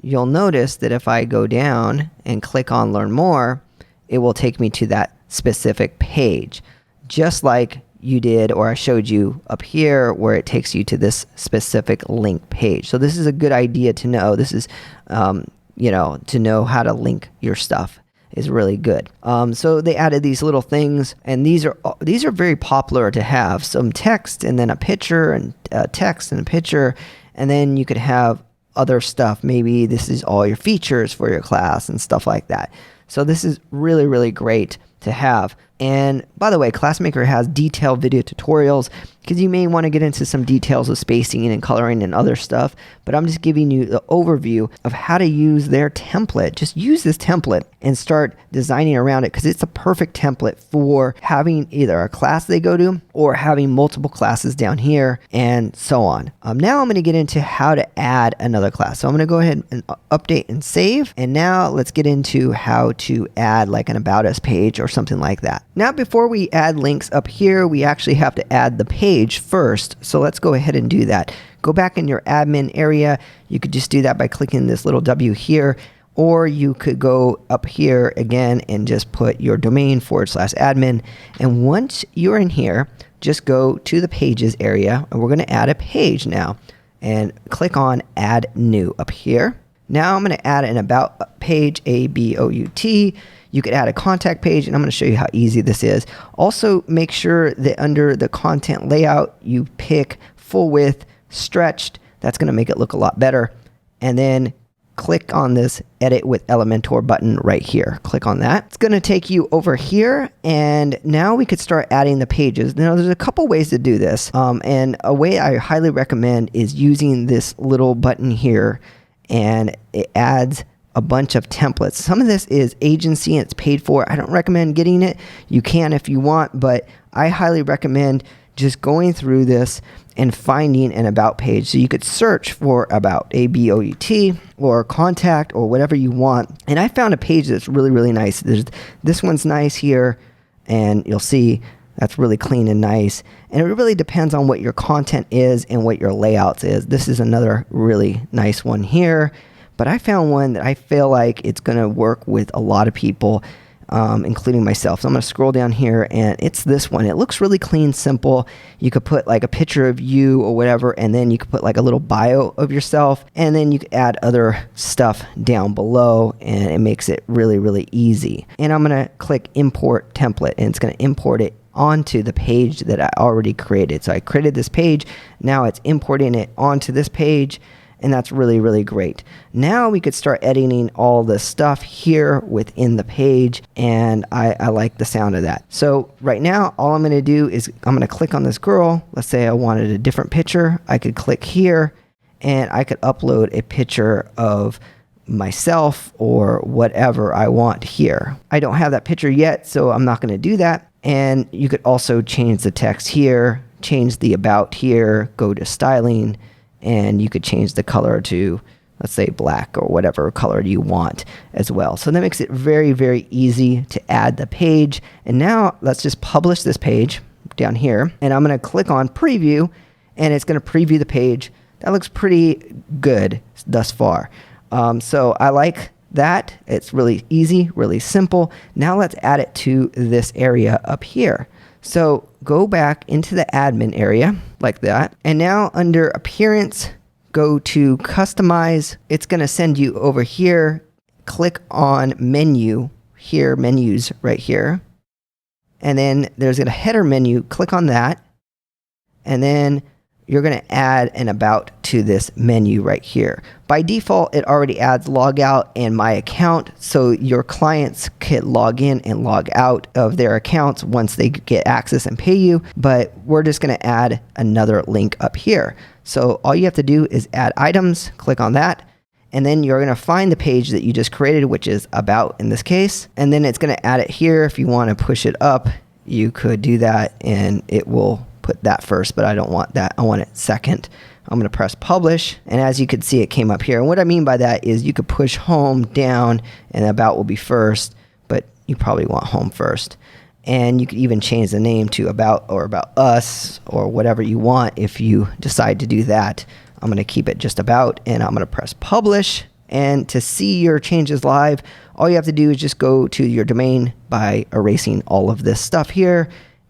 you'll notice that if I go down and click on learn more, it will take me to that specific page, just like you did, or I showed you up here where it takes you to this specific link page. So this is a good idea to know. This is, to know how to link your stuff is really good. So they added these little things, and these are very popular to have. Some text and then a picture, and text and a picture, and then you could have other stuff. Maybe this is all your features for your class and stuff like that. So this is really great to have. And by the way, ClassMaker has detailed video tutorials because you may want to get into some details of spacing and coloring and other stuff, but I'm just giving you the overview of how to use their template. Just use this template and start designing around it, because it's a perfect template for having either a class they go to or having multiple classes down here and so on. Now I'm going to get into how to add another class. So I'm going to go ahead and update and save. And now let's get into how to add like an About Us page or something like that. Now, before we add links up here, we actually have to add the page first. So let's go ahead and do that. Go back in your admin area. You could just do that by clicking this little W here, or you could go up here again and just put your domain /admin. And once you're in here, just go to the pages area, and we're going to add a page now, and click on add new up here. Now I'm going to add an about page, A-B-O-U-T. You could add a contact page, and I'm going to show you how easy this is. Also, make sure that under the content layout, you pick full width, stretched. That's going to make it look a lot better. And then click on this edit with Elementor button right here. Click on that. It's going to take you over here, and now we could start adding the pages. Now there's a couple ways to do this, and a way I highly recommend is using this little button here, and it adds a bunch of templates. Some of this is agency and it's paid for. I don't recommend getting it. You can if you want, but I highly recommend just going through this and finding an about page. So you could search for about, A-B-O-U-T, or contact, or whatever you want. And I found a page that's really, really nice. This one's nice here, and you'll see that's really clean and nice. And it really depends on what your content is and what your layouts is. This is another really nice one here. But I found one that I feel like it's going to work with a lot of people, including myself. So I'm going to scroll down here, and it's this one. It looks really clean, simple. You could put like a picture of you or whatever, and then you could put like a little bio of yourself, and then you could add other stuff down below, and it makes it really, really easy. And I'm going to click import template, and it's going to import it onto the page that I already created. So I created this page. Now it's importing it onto this page. And that's really, really great. Now we could start editing all the stuff here within the page, and I like the sound of that. So right now, all I'm going to do is I'm going to click on this girl. Let's say I wanted a different picture. I could click here, and I could upload a picture of myself or whatever I want here. I don't have that picture yet, so I'm not going to do that. And you could also change the text here, change the about here, go to styling, and you could change the color to, let's say, black or whatever color you want as well. So that makes it very, very easy to add the page. And now let's just publish this page down here. And I'm going to click on preview, and it's going to preview the page. That looks pretty good thus far. So I like that. It's really easy, really simple. Now let's add it to this area up here. So go back into the admin area like that. And now under appearance, go to customize. It's going to send you over here. Click on menu here, menus right here. And then there's a header menu. Click on that. And then you're going to add an about to this menu right here. By default, it already adds logout and my account, so your clients can log in and log out of their accounts once they get access and pay you. But we're just going to add another link up here. So all you have to do is add items, click on that, and then you're going to find the page that you just created, which is about in this case. And then it's going to add it here. If you want to push it up, you could do that, and it will put that first, but I don't want that. I want it second. I'm going to press publish, and as you can see, it came up here. And what I mean by that is you could push home down, and about will be first, but you probably want home first. And you could even change the name to about or about us or whatever you want if you decide to do that. I'm going to keep it just about, and I'm going to press publish. And to see your changes live, all you have to do is just go to your domain by erasing all of this stuff here.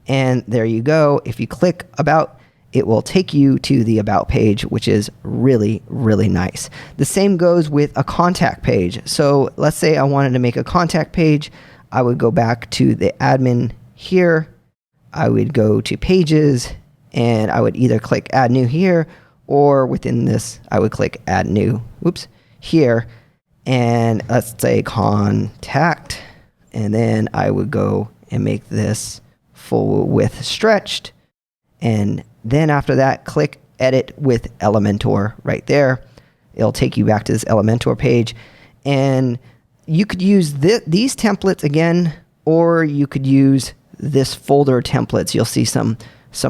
And there you go. If you click about, it will take you to the about page, which is really, really nice. The same goes with a contact page. So let's say I wanted to make a contact page. I would go back to the admin here. I would go to pages, and I would either click add new here, or within this, I would click add new, here. And let's say contact. And then I would go and make this full width stretched, and then after that, click edit with Elementor right there. It'll take you back to this Elementor page, and you could use these templates again, or you could use this folder templates. You'll see some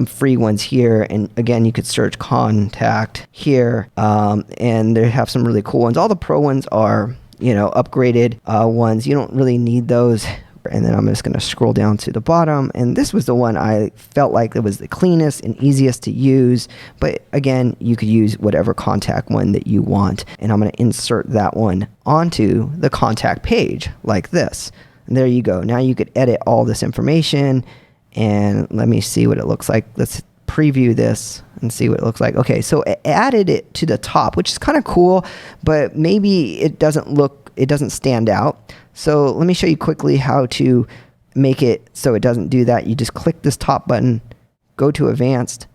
free ones here, and again, you could search contact here, and they have some really cool ones. All the pro ones are, upgraded ones. You don't really need those. And then I'm just going to scroll down to the bottom, and this was the one I felt like it was the cleanest and easiest to use. But again, you could use whatever contact one that you want, and I'm going to insert that one onto the contact page like this. And there you go. Now you could edit all this information, and let me see what it looks like. Let's preview this and see what it looks like. Okay, so it added it to the top, which is kind of cool, but maybe it doesn't stand out. So let me show you quickly how to make it so it doesn't do that. You just click this top button, go to advanced,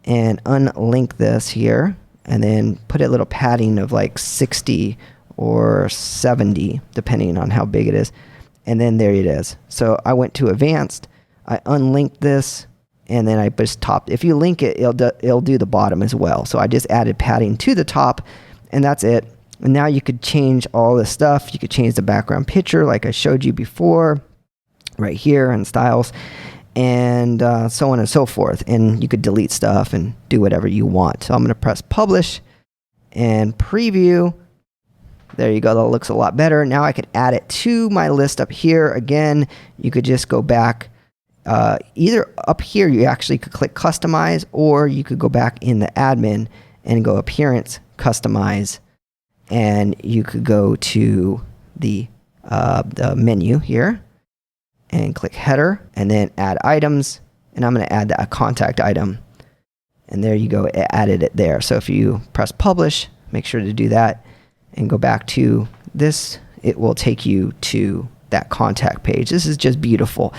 and unlink this here, and then put a little padding of like 60 or 70, depending on how big it is. And then there it is. So I went to advanced, I unlinked this, and then I just topped. If you link it, it'll do the bottom as well. So I just added padding to the top, and that's it. And now you could change all this stuff. You could change the background picture like I showed you before, right here, and styles, and so on and so forth. And you could delete stuff and do whatever you want. So I'm going to press publish and preview. There you go. That looks a lot better. Now I could add it to my list up here. Again, you could just go back. Either up here, you actually could click customize, or you could go back in the admin and go appearance, customize, and you could go to the menu here and click header and then add items. And I'm going to add a contact item. And there you go. It added it there. So if you press publish, make sure to do that and go back to this, it will take you to that contact page. This is just beautiful.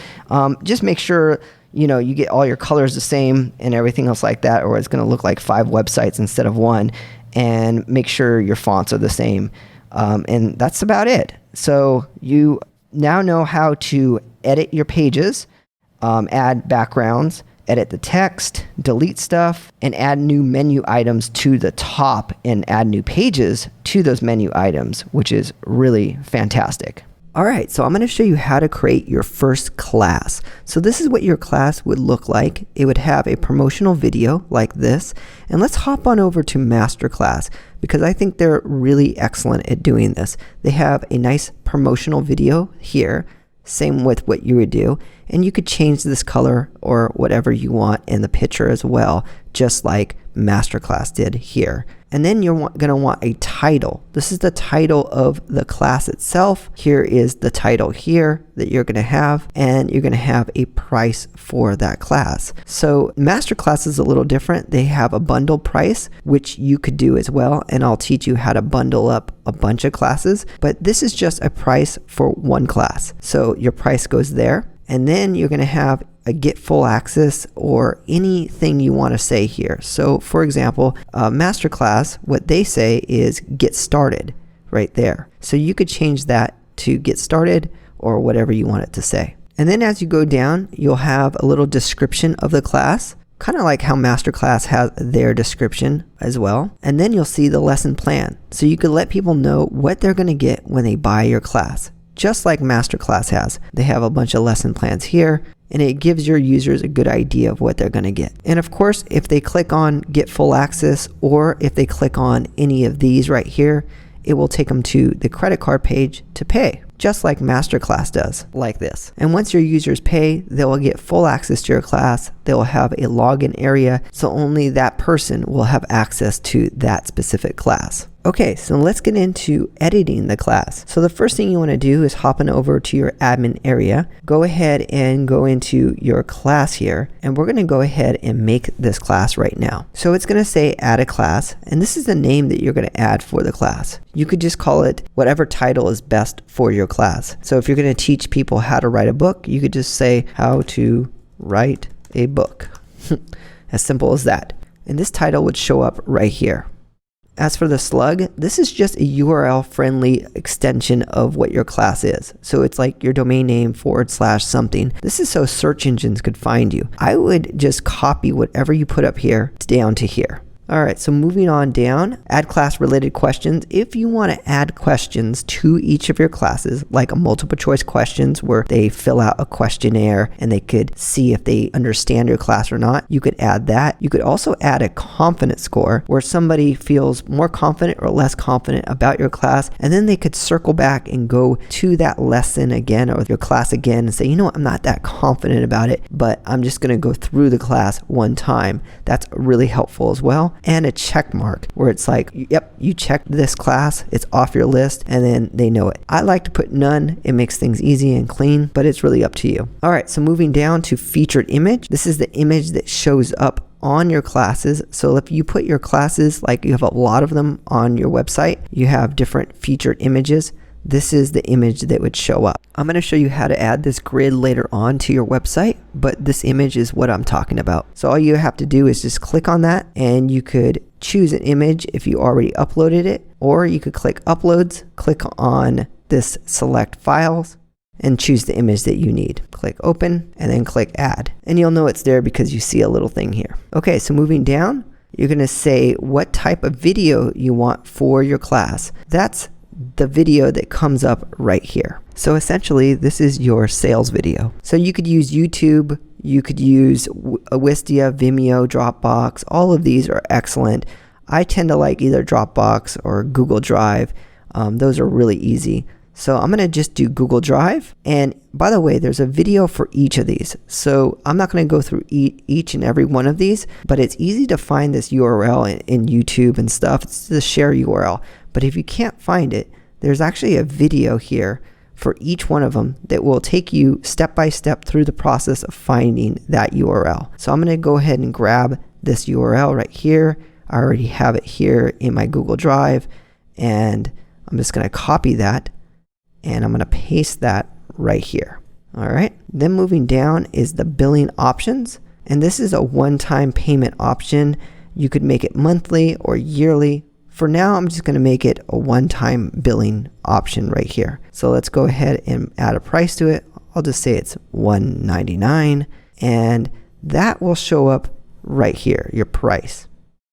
Just make sure you get all your colors the same and everything else like that, or it's going to look like 5 websites instead of 1. And make sure your fonts are the same. And that's about it. So you now know how to edit your pages, add backgrounds, edit the text, delete stuff, and add new menu items to the top, and add new pages to those menu items, which is really fantastic. All right, so I'm going to show you how to create your first class. So this is what your class would look like. It would have a promotional video like this. And let's hop on over to Masterclass, because I think they're really excellent at doing this. They have a nice promotional video here, same with what you would do. And you could change this color or whatever you want in the picture as well, just like Masterclass did here. And then you're going to want a title. This is the title of the class itself. Here is the title here that you're going to have, and you're going to have a price for that class. So Masterclass is a little different. They have a bundle price, which you could do as well, and I'll teach you how to bundle up a bunch of classes. But this is just a price for one class. So your price goes there. And then you're going to have a get full access or anything you want to say here. So for example, Masterclass, what they say is get started right there. So you could change that to get started or whatever you want it to say. And then as you go down, you'll have a little description of the class, kind of like how Masterclass has their description as well. And then you'll see the lesson plan. So you could let people know what they're going to get when they buy your class. Just like Masterclass has. They have a bunch of lesson plans here, and it gives your users a good idea of what they're going to get. And of course, if they click on get full access, or if they click on any of these right here, it will take them to the credit card page to pay, just like Masterclass does, like this. And once your users pay, they will get full access to your class. They will have a login area, so only that person will have access to that specific class. Okay, so let's get into editing the class. So the first thing you want to do is hop on over to your admin area. Go ahead and go into your class here, and we're going to go ahead and make this class right now. So it's going to say add a class, and this is the name that you're going to add for the class. You could just call it whatever title is best for your class. So if you're going to teach people how to write a book, you could just say how to write a book. As simple as that. And this title would show up right here. As for the slug, this is just a URL friendly extension of what your class is. So it's like your domain name / something. This is so search engines could find you. I would just copy whatever you put up here down to here. All right, so moving on down, add class related questions. If you want to add questions to each of your classes, like a multiple choice questions where they fill out a questionnaire and they could see if they understand your class or not, you could add that. You could also add a confidence score where somebody feels more confident or less confident about your class, and then they could circle back and go to that lesson again or your class again and say, you know what, I'm not that confident about it, but I'm just going to go through the class one time. That's really helpful as well. and a check mark where it's like, yep, you checked this class, it's off your list, and then they know it. I like to put none. It makes things easy and clean, but it's really up to you. All right, so moving down to featured image. This is the image that shows up on your classes. So if you put your classes, like you have a lot of them on your website, you have different featured images. This is the image that would show up. I'm going to show you how to add this grid later on to your website, but this image is what I'm talking about. So all you have to do is just click on that, and you could choose an image if you already uploaded it, or you could click uploads, click on this select files, and choose the image that you need. Click open and then click add. And you'll know it's there because you see a little thing here. Okay, so moving down, you're going to say what type of video you want for your class. That's the video that comes up right here. So essentially, this is your sales video. So you could use YouTube, you could use Wistia, Vimeo, Dropbox. All of these are excellent. I tend to like either Dropbox or Google Drive. Those are really easy. So I'm going to just do Google Drive. And by the way, there's a video for each of these. So I'm not going to go through each and every one of these, but it's easy to find this URL in YouTube and stuff. It's the share URL. But if you can't find it, there's actually a video here for each one of them that will take you step by step through the process of finding that URL. So I'm going to go ahead and grab this URL right here. I already have it here in my Google Drive, and I'm just going to copy that, and I'm going to paste that right here. All right. Then moving down is the billing options. And this is a one-time payment option. You could make it monthly or yearly. For now, I'm just going to make it a one-time billing option right here. So let's go ahead and add a price to it. I'll just say it's $199, and that will show up right here, your price.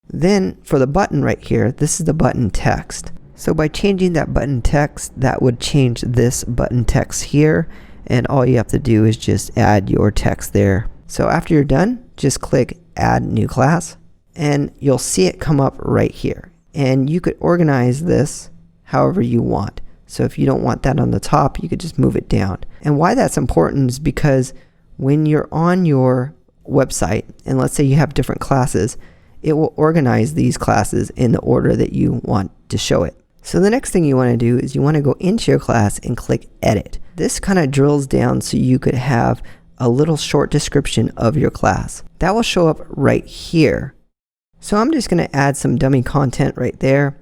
Then for the button right here, this is the button text. So by changing that button text, that would change this button text here, and all you have to do is just add your text there. So after you're done, just click add new class, and you'll see it come up right here. And you could organize this however you want. So if you don't want that on the top, you could just move it down. And why that's important is because when you're on your website, and let's say you have different classes, it will organize these classes in the order that you want to show it. So the next thing you want to do is you want to go into your class and click edit. This kind of drills down so you could have a little short description of your class. That will show up right here. So I'm just going to add some dummy content right there.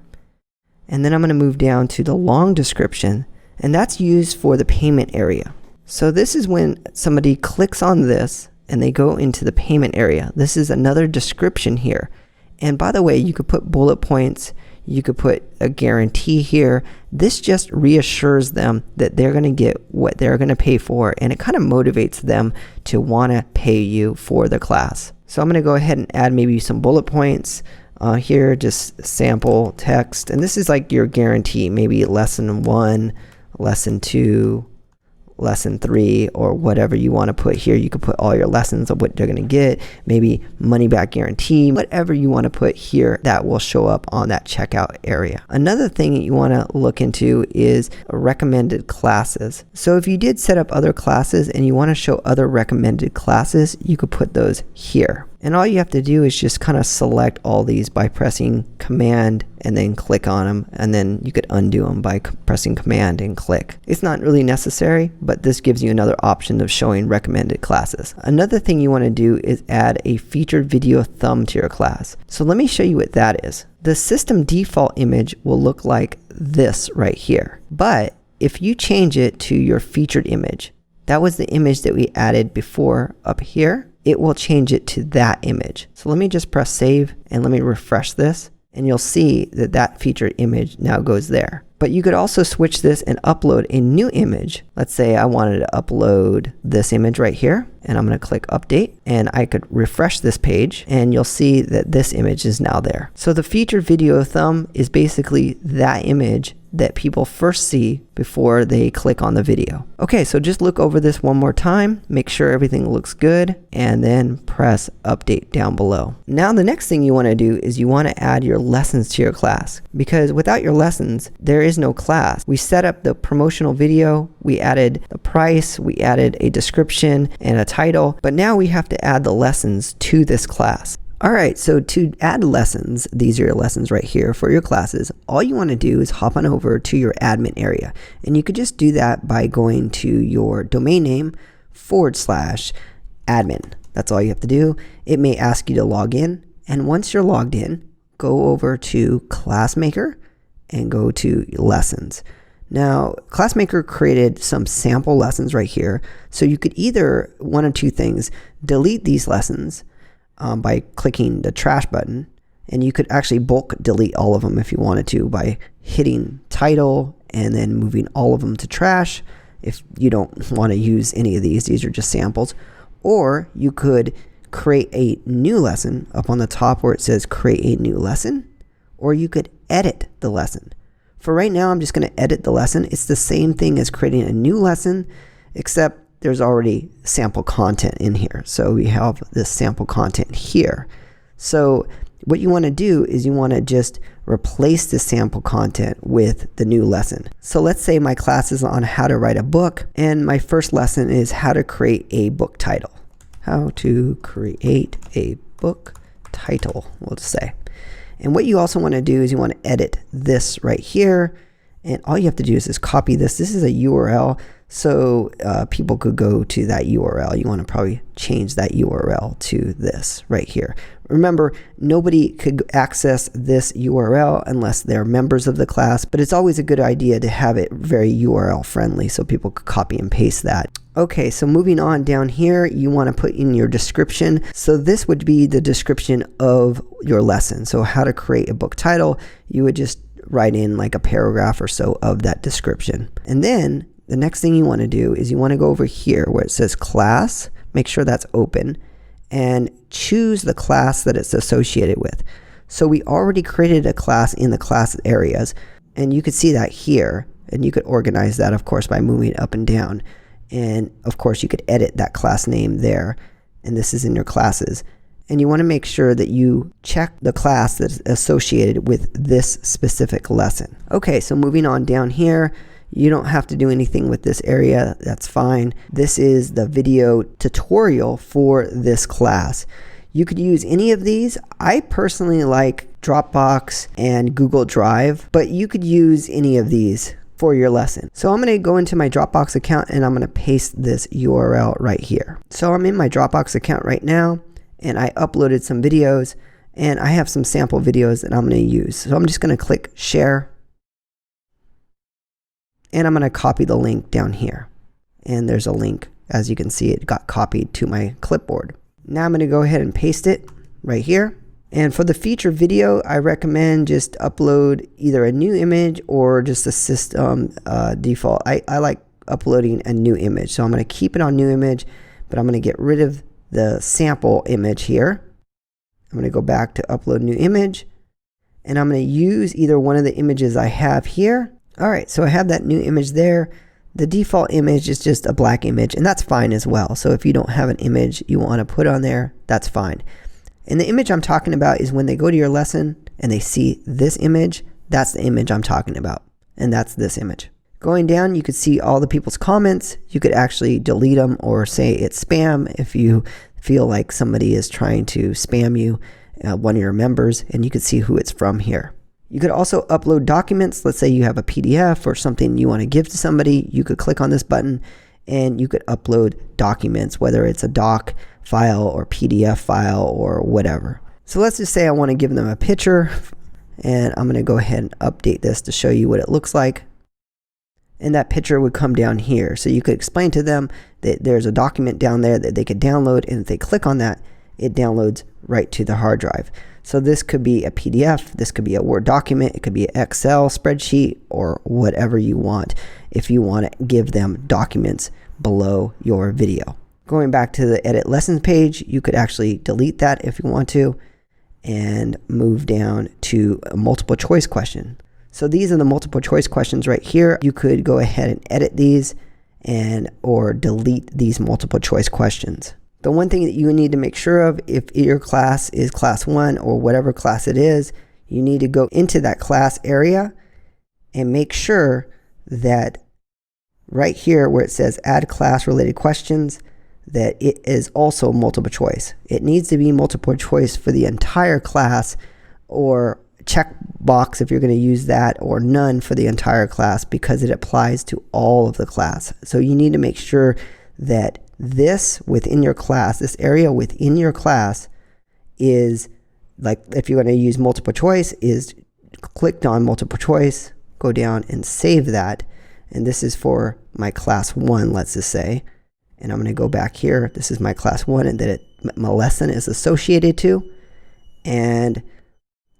And then I'm going to move down to the long description, and that's used for the payment area. So this is when somebody clicks on this and they go into the payment area. This is another description here. And by the way, you could put bullet points. You could put a guarantee here. This just reassures them that they're going to get what they're going to pay for, and it kind of motivates them to want to pay you for the class. So I'm going to go ahead and add maybe some bullet points here, just sample text. And this is like your guarantee, maybe lesson 1, lesson 2, lesson 3, or whatever you want to put here. You could put all your lessons of what they're going to get, maybe money back guarantee, whatever you want to put here that will show up on that checkout area. Another thing that you want to look into is recommended classes. So if you did set up other classes and you want to show other recommended classes, you could put those here. And all you have to do is just kind of select all these by pressing Command and then click on them, and then you could undo them by pressing Command and click. It's not really necessary, but this gives you another option of showing recommended classes. Another thing you want to do is add a featured video thumb to your class. So let me show you what that is. The system default image will look like this right here. But if you change it to your featured image, that was the image that we added before up here, it will change it to that image. So let me just press save and let me refresh this, and you'll see that that featured image now goes there. But you could also switch this and upload a new image. Let's say I wanted to upload this image right here, and I'm going to click update, and I could refresh this page, and you'll see that this image is now there. So the featured video thumb is basically that image that people first see before they click on the video. Okay, so just look over this one more time, make sure everything looks good, and then press update down below. Now the next thing you want to do is you want to add your lessons to your class, because without your lessons, there is no class. We set up the promotional video, we added the price, we added a description and a title, but now we have to add the lessons to this class. All right, so to add lessons, these are your lessons right here for your classes. All you want to do is hop on over to your admin area. And you could just do that by going to your domain name /admin. That's all you have to do. It may ask you to log in. And once you're logged in, go over to ClassMaker and go to lessons. Now, ClassMaker created some sample lessons right here. So you could either, one of two things, delete these lessons by clicking the trash button, and you could actually bulk delete all of them if you wanted to by hitting title and then moving all of them to trash if you don't want to use any of these are just samples. Or you could create a new lesson up on the top where it says create a new lesson, or you could edit the lesson. For right now, I'm just going to edit the lesson. It's the same thing as creating a new lesson, except there's already sample content in here. So we have this sample content here. So what you want to do is you want to just replace the sample content with the new lesson. So let's say my class is on how to write a book, and my first lesson is how to create a book title. How to create a book title, we'll just say. And what you also want to do is you want to edit this right here. And all you have to do is just copy this. This is a URL, so people could go to that URL. You want to probably change that URL to this right here. Remember, nobody could access this URL unless they're members of the class, but it's always a good idea to have it very URL friendly so people could copy and paste that. Okay, so moving on down here, you want to put in your description. So this would be the description of your lesson. So how to create a book title, you would just write in like a paragraph or so of that description. And then the next thing you want to do is you want to go over here where it says class, make sure that's open, and choose the class that it's associated with. So we already created a class in the class areas, and you could see that here, and you could organize that, of course, by moving it up and down. And of course, you could edit that class name there, and this is in your classes. And you want to make sure that you check the class that's associated with this specific lesson. Okay, so moving on down here, you don't have to do anything with this area. That's fine. This is the video tutorial for this class. You could use any of these. I personally like Dropbox and Google Drive, but you could use any of these for your lesson. So I'm going to go into my Dropbox account and I'm going to paste this URL right here. So I'm in my Dropbox account right now, and I uploaded some videos, and I have some sample videos that I'm going to use. So I'm just going to click share, and I'm going to copy the link down here. And there's a link. As you can see, it got copied to my clipboard. Now I'm going to go ahead and paste it right here. And for the feature video, I recommend just upload either a new image or just a system default. I like uploading a new image. So I'm going to keep it on new image, but I'm going to get rid of the sample image here. I'm going to go back to upload new image, and I'm going to use either one of the images I have here. All right, so I have that new image there. The default image is just a black image, and that's fine as well. So if you don't have an image you want to put on there, that's fine. And the image I'm talking about is when they go to your lesson and they see this image, that's the image I'm talking about, and that's this image. Going down, you could see all the people's comments. You could actually delete them or say it's spam if you feel like somebody is trying to spam you, one of your members, and you could see who it's from here. You could also upload documents. Let's say you have a PDF or something you want to give to somebody. You could click on this button and you could upload documents, whether it's a doc file or PDF file or whatever. So let's just say I want to give them a picture, and I'm going to go ahead and update this to show you what it looks like. And that picture would come down here. So you could explain to them that there's a document down there that they could download, and if they click on that, it downloads right to the hard drive. So this could be a PDF, this could be a Word document, it could be an Excel spreadsheet, or whatever you want if you want to give them documents below your video. Going back to the edit lessons page, you could actually delete that if you want to, and move down to a multiple choice question. So these are the multiple choice questions right here. You could go ahead and edit these or delete these multiple choice questions. The one thing that you need to make sure of, if your class is class 1 or whatever class it is, you need to go into that class area and make sure that right here where it says add class related questions, that it is also multiple choice. It needs to be multiple choice for the entire class, or check box if you're going to use that, or none for the entire class, because it applies to all of the class. So you need to make sure that this within your class, this area within your class, is like, if you're going to use multiple choice, is clicked on multiple choice, go down and save that. And this is for my class 1, let's just say. And I'm going to go back here. This is my class 1 and that my lesson is associated to. And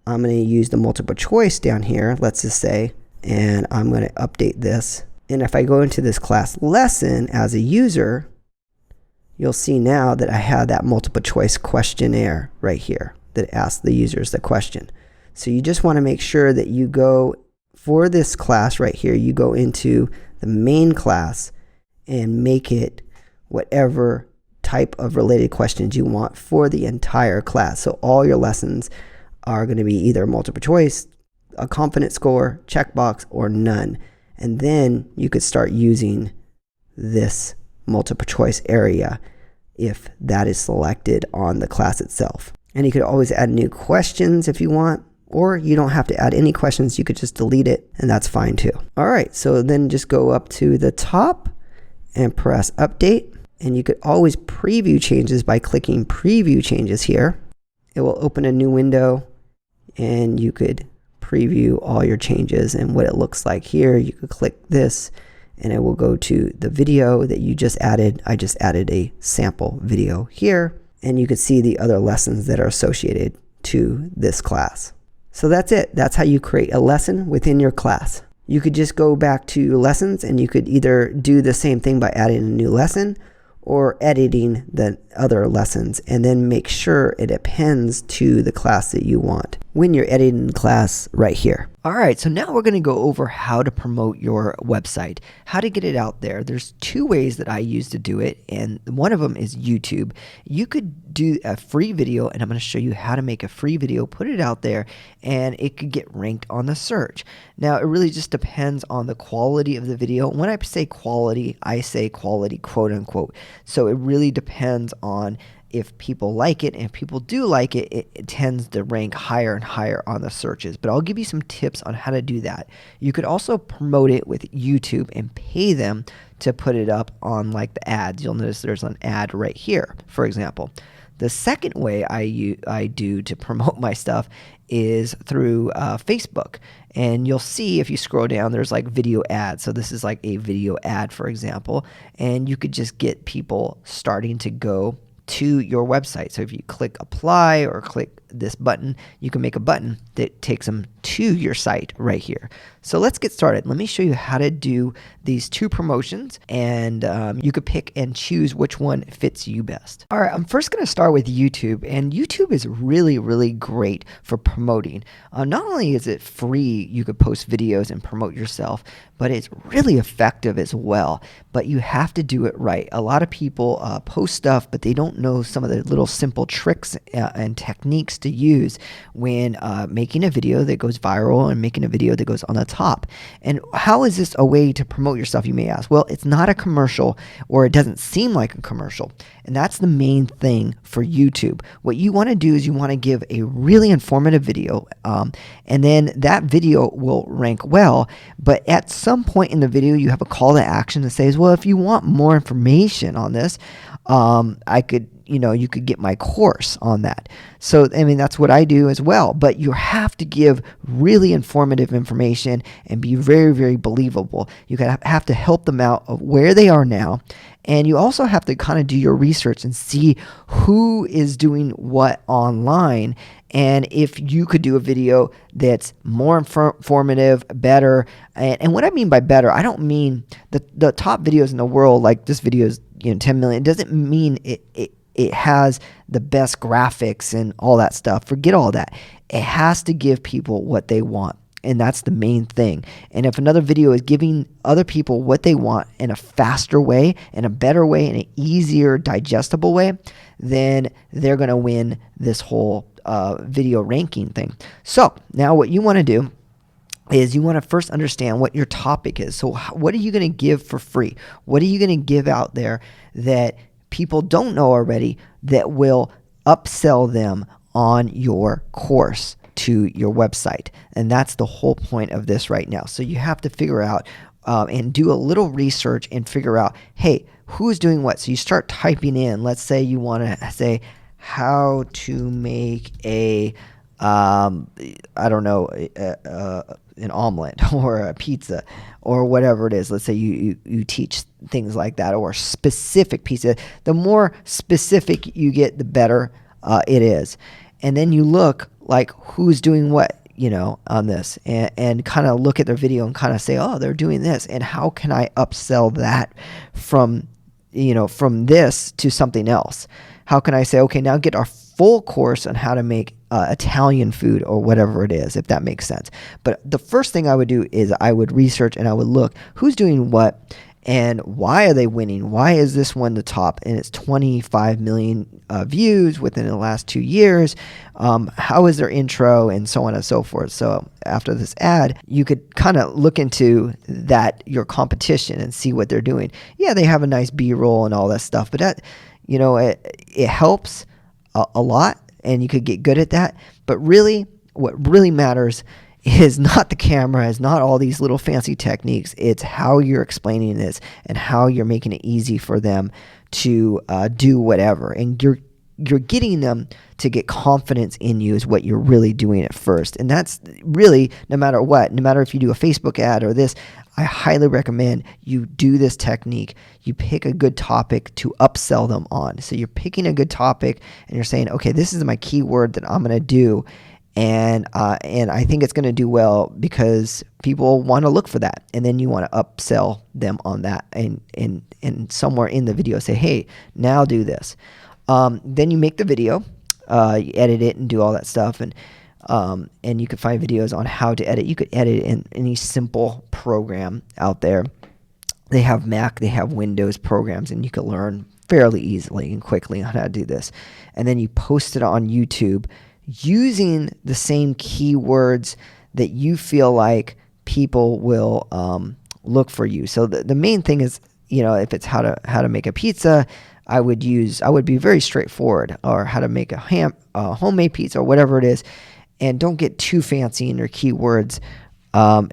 I'm going to use the multiple choice down here, let's just say, and I'm going to update this. And if I go into this class lesson as a user, you'll see now that I have that multiple choice questionnaire right here that asks the users the question. So you just want to make sure that you go, for this class right here, you go into the main class and make it whatever type of related questions you want for the entire class. So all your lessons are going to be either multiple choice, a confidence score, checkbox, or none. And then you could start using this multiple choice area if that is selected on the class itself. And you could always add new questions if you want, or you don't have to add any questions. You could just delete it, and that's fine too. All right, so then just go up to the top and press update. And you could always preview changes by clicking preview changes here. It will open a new window, and you could preview all your changes and what it looks like here. You could click this and it will go to the video that you just added. I just added a sample video here, and you could see the other lessons that are associated to this class. So that's it. That's how you create a lesson within your class. You could just go back to your lessons, and you could either do the same thing by adding a new lesson or editing the other lessons, and then make sure it appends to the class that you want when you're editing the class right here. All right, so now we're going to go over how to promote your website, how to get it out there. There's 2 ways that I use to do it, and one of them is YouTube. You could do a free video, and I'm going to show you how to make a free video, put it out there, and it could get ranked on the search. Now, it really just depends on the quality of the video. When I say quality, I say quality, quote unquote. So it really depends on if people like it, and if people do like it, it tends to rank higher and higher on the searches. But I'll give you some tips on how to do that. You could also promote it with YouTube and pay them to put it up on like the ads. You'll notice there's an ad right here, for example. The second way I do to promote my stuff is through Facebook. And you'll see if you scroll down, there's like video ads. So this is like a video ad, for example. And you could just get people starting to go to your website. So if you click apply or click this button, you can make a button that takes them to your site right here. So let's get started. Let me show you how to do these 2 promotions, and you could pick and choose which one fits you best. All right, I'm first going to start with YouTube, and YouTube is really, really great for promoting. Not only is it free, you could post videos and promote yourself, but it's really effective as well. But you have to do it right. A lot of people post stuff, but they don't know some of the little simple tricks and techniques to use when making a video that goes viral and making a video that goes on the top. And how is this a way to promote yourself, you may ask? Well, it's not a commercial, or it doesn't seem like a commercial. And that's the main thing for YouTube. What you want to do is you want to give a really informative video, and then that video will rank well. But at some point in the video, you have a call to action that says, well, if you want more information on this, you could get my course on that. So, I mean, that's what I do as well. But you have to give really informative information and be very, very believable. You have to help them out of where they are now. And you also have to kind of do your research and see who is doing what online. And if you could do a video that's more informative, better. And what I mean by better, I don't mean the top videos in the world, like this video is 10 million. It doesn't mean it has the best graphics and all that stuff. Forget all that. It has to give people what they want. And that's the main thing. And if another video is giving other people what they want in a faster way, in a better way, in an easier, digestible way, then they're going to win this whole video ranking thing. So now what you want to do is you want to first understand what your topic is. So what are you going to give for free? What are you going to give out there that people don't know already that will upsell them on your course to your website. And that's the whole point of this right now. So you have to figure out and do a little research and figure out, hey, who's doing what? So you start typing in, let's say you want to say how to make a, I don't know, an omelet or a pizza or whatever it is. Let's say you teach things like that, or specific pizza. The more specific you get, the better it is. And then you look like who's doing what, on this, and kind of look at their video and kind of say, oh, they're doing this, and how can I upsell that from this to something else? How can I say, okay, now get our full course on how to make Italian food or whatever it is, if that makes sense. But the first thing I would do is I would research and I would look who's doing what and why are they winning? Why is this one the top? And it's 25 million views within the last 2 years. How is their intro, and so on and so forth. So after this ad, you could kind of look into that, your competition, and see what they're doing. Yeah, they have a nice B-roll and all that stuff, but that, it helps a lot, and you could get good at that. But really, what really matters is not the camera, is not all these little fancy techniques. It's how you're explaining this and how you're making it easy for them to do whatever. And you're getting them to get confidence in you is what you're really doing at first. And that's really, no matter what, no matter if you do a Facebook ad or this, I highly recommend you do this technique. You pick a good topic to upsell them on. So you're picking a good topic and you're saying, okay, this is my keyword that I'm going to do. And I think it's going to do well because people want to look for that. And then you want to upsell them on that, and somewhere in the video say, hey, now do this. Then you make the video, you edit it and do all that stuff. And you can find videos on how to edit. You could edit in any simple program out there. They have Mac, they have Windows programs, and you can learn fairly easily and quickly on how to do this. And then you post it on YouTube using the same keywords that you feel like people will look for you. So the main thing is, if it's how to make a pizza, I would be very straightforward, or how to make a homemade pizza or whatever it is, and don't get too fancy in your keywords,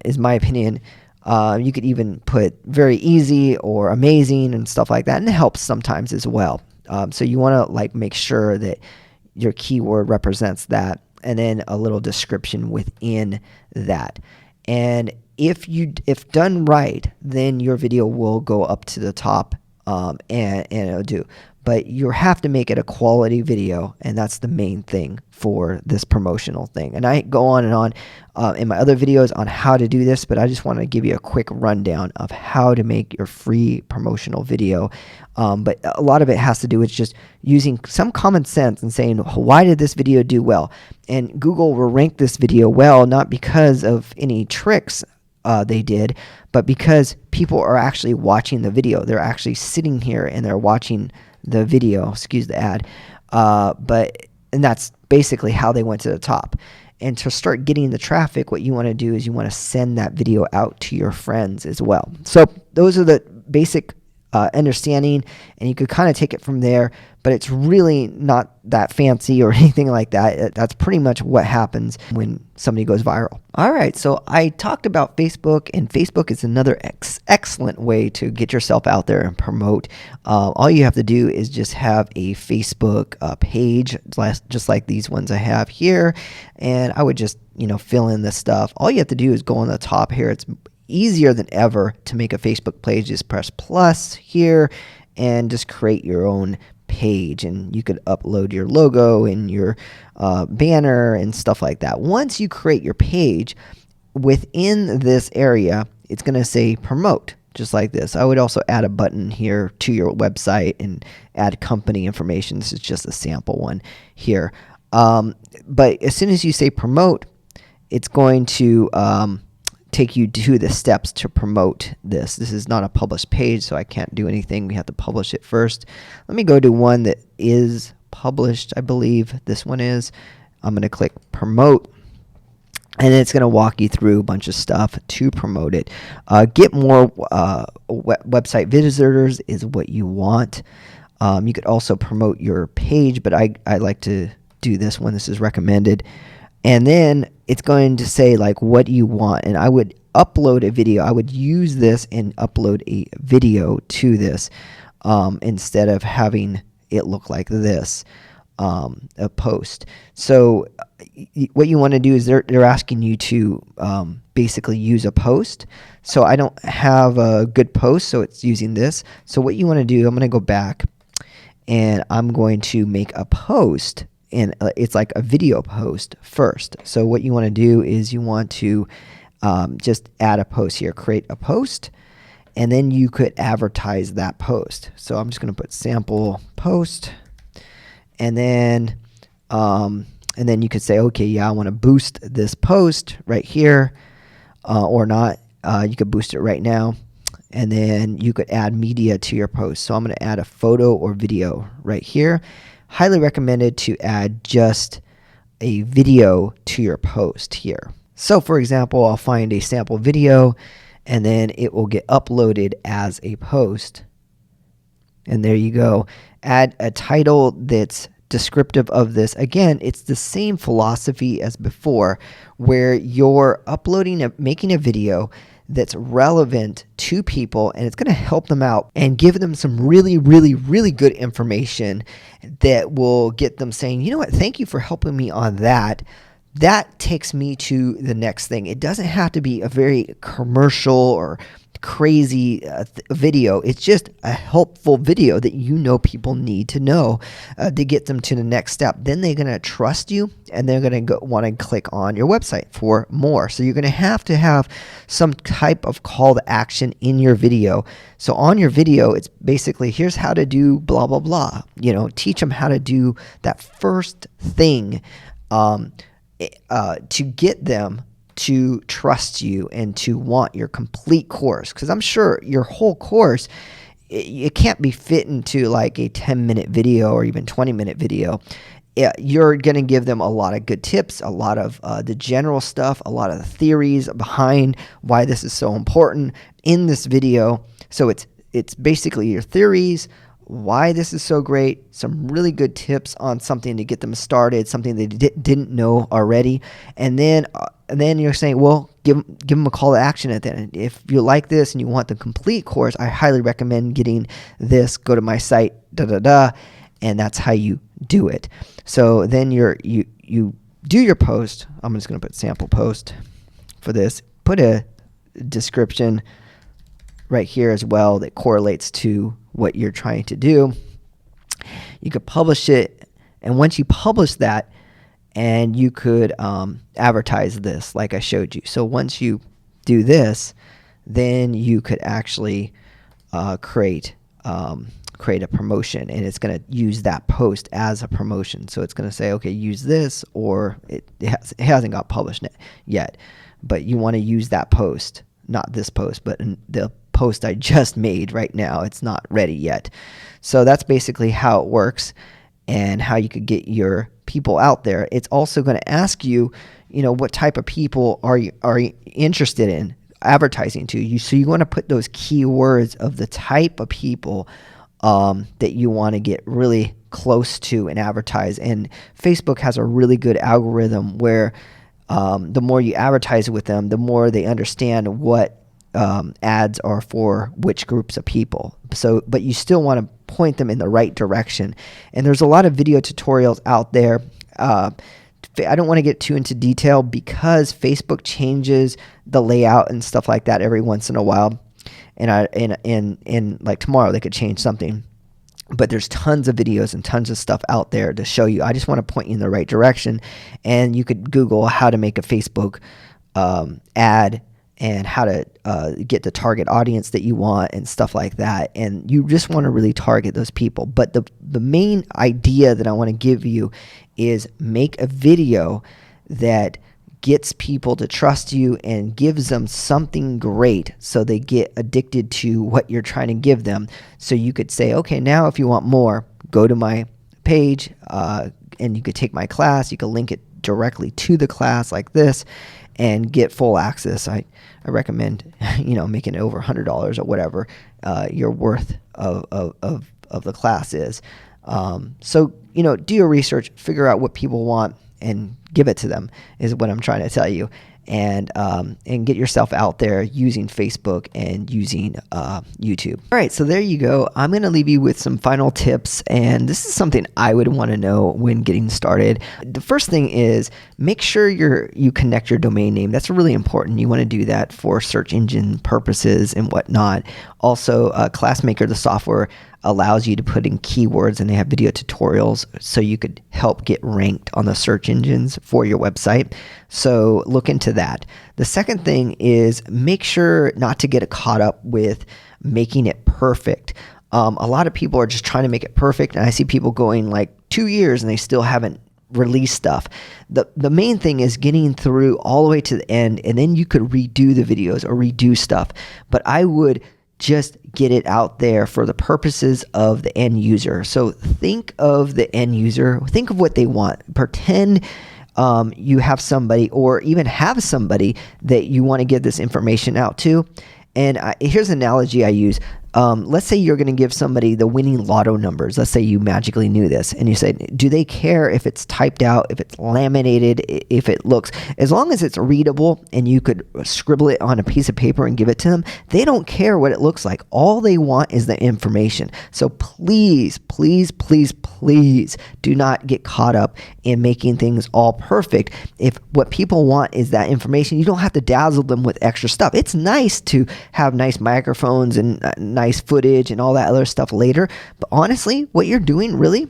is my opinion. You could even put very easy or amazing and stuff like that, and it helps sometimes as well. So you want to make sure that your keyword represents that, and then a little description within that. And if done right, then your video will go up to the top, and it'll do. But you have to make it a quality video, and that's the main thing for this promotional thing. And I go on and on in my other videos on how to do this, but I just want to give you a quick rundown of how to make your free promotional video. But a lot of it has to do with just using some common sense and saying, why did this video do well? And Google will rank this video well, not because of any tricks they did, but because people are actually watching the video. They're actually sitting here and they're watching the video, excuse the ad, and that's basically how they went to the top. And to start getting the traffic, what you want to do is you want to send that video out to your friends as well. So those are the basic understanding, and you could kind of take it from there, but it's really not that fancy or anything like that. That's pretty much what happens when somebody goes viral. All right, so I talked about Facebook, and Facebook is another excellent way to get yourself out there and promote. All you have to do is just have a Facebook page, just like these ones I have here, and I would just fill in this stuff. All you have to do is go on the top here. It's easier than ever to make a Facebook page. Just press plus here and just create your own page, and you could upload your logo and your banner and stuff like that. Once you create your page, within this area it's going to say promote, just like this. I would also add a button here to your website and add company information. This is just a sample one here, but as soon as you say promote, it's going to take you to the steps to promote this. This is not a published page, so I can't do anything. We have to publish it first. Let me go to one that is published. I believe this one is. I'm going to click promote, and it's going to walk you through a bunch of stuff to promote it. Get more website visitors is what you want. You could also promote your page, but I like to do this one. This is recommended. And then it's going to say like what you want, and I would upload a video. I would use this and upload a video to this instead of having it look like this, a post. So what you want to do is they're asking you to basically use a post. So I don't have a good post, so it's using this. So what you want to do, I'm going to go back and I'm going to make a post, and it's like a video post first. So what you want to do is you want to just add a post here, create a post, and then you could advertise that post. So I'm just going to put sample post, and then you could say, okay, yeah, I want to boost this post right here, or not. You could boost it right now, and then you could add media to your post. So I'm going to add a photo or video right here. Highly recommended to add just a video to your post here. So for example, I'll find a sample video, and then it will get uploaded as a post. And there you go. Add a title that's descriptive of this. Again, it's the same philosophy as before, where you're making a video that's relevant to people, and it's going to help them out and give them some really, really, really good information that will get them saying, you know what, thank you for helping me on that. That takes me to the next thing. It doesn't have to be a very commercial or crazy video. It's just a helpful video that you know people need to know to get them to the next step. Then they're going to trust you, and they're going to want to click on your website for more. So you're going to have some type of call to action in your video. So on your video, it's basically, here's how to do blah, blah, blah. Teach them how to do that first thing to get them to trust you and to want your complete course. Because I'm sure your whole course, it can't be fit into like a 10-minute video or even 20-minute video. You're going to give them a lot of good tips, a lot of the general stuff, a lot of the theories behind why this is so important in this video. So it's basically your theories, why this is so great, some really good tips on something to get them started, something they didn't know already, and then you're saying, well, give them a call to action at the end. If you like this and you want the complete course, I highly recommend getting this. Go to my site, and that's how you do it. So then you do your post. I'm just going to put sample post for this. Put a description right here as well that correlates to what you're trying to do. You could publish it, and once you publish that, and you could advertise this like I showed you. So once you do this, then you could actually create a promotion, and it's going to use that post as a promotion. So it's going to say, okay, use this, or it hasn't got published yet, but you want to use that post, not this post, but the post I just made right now. It's not ready yet. So that's basically how it works and how you could get your people out there. It's also going to ask you, what type of people are you interested in advertising to you. So you want to put those keywords of the type of people that you want to get really close to and advertise. And Facebook has a really good algorithm where the more you advertise with them, the more they understand what ads are for which groups of people. So, but you still want to point them in the right direction. And there's a lot of video tutorials out there. I don't want to get too into detail because Facebook changes the layout and stuff like that every once in a while. And like tomorrow they could change something. But there's tons of videos and tons of stuff out there to show you. I just want to point you in the right direction. And you could Google how to make a Facebook ad and how to get the target audience that you want and stuff like that. And you just want to really target those people. But the main idea that I want to give you is make a video that gets people to trust you and gives them something great so they get addicted to what you're trying to give them. So you could say, okay, now if you want more, go to my page and you could take my class. You could link it directly to the class like this and get full access. I recommend making it over $100 or whatever you're worth of of the class is. So, do your research, figure out what people want, and give it to them is what I'm trying to tell you. And get yourself out there using Facebook and using YouTube. All right, so there you go. I'm going to leave you with some final tips, and this is something I would want to know when getting started. The first thing is make sure you connect your domain name. That's really important. You want to do that for search engine purposes and whatnot. Also, Classmaker, the software, allows you to put in keywords, and they have video tutorials so you could help get ranked on the search engines for your website. So look into that. The second thing is make sure not to get caught up with making it perfect. A lot of people are just trying to make it perfect, and I see people going like 2 years and they still haven't released stuff. The main thing is getting through all the way to the end, and then you could redo the videos or redo stuff. But I would just get it out there for the purposes of the end user. So think of the end user, think of what they want. Pretend you have somebody, or even have somebody that you want to give this information out to. And here's an analogy I use. Let's say you're going to give somebody the winning lotto numbers. Let's say you magically knew this, and you say, do they care if it's typed out, if it's laminated, if it looks, as long as it's readable and you could scribble it on a piece of paper and give it to them, they don't care what it looks like. All they want is the information. So please, please, please, please do not get caught up in making things all perfect. If what people want is that information, you don't have to dazzle them with extra stuff. It's nice to have nice microphones and nice footage and all that other stuff later. But honestly, what you're doing really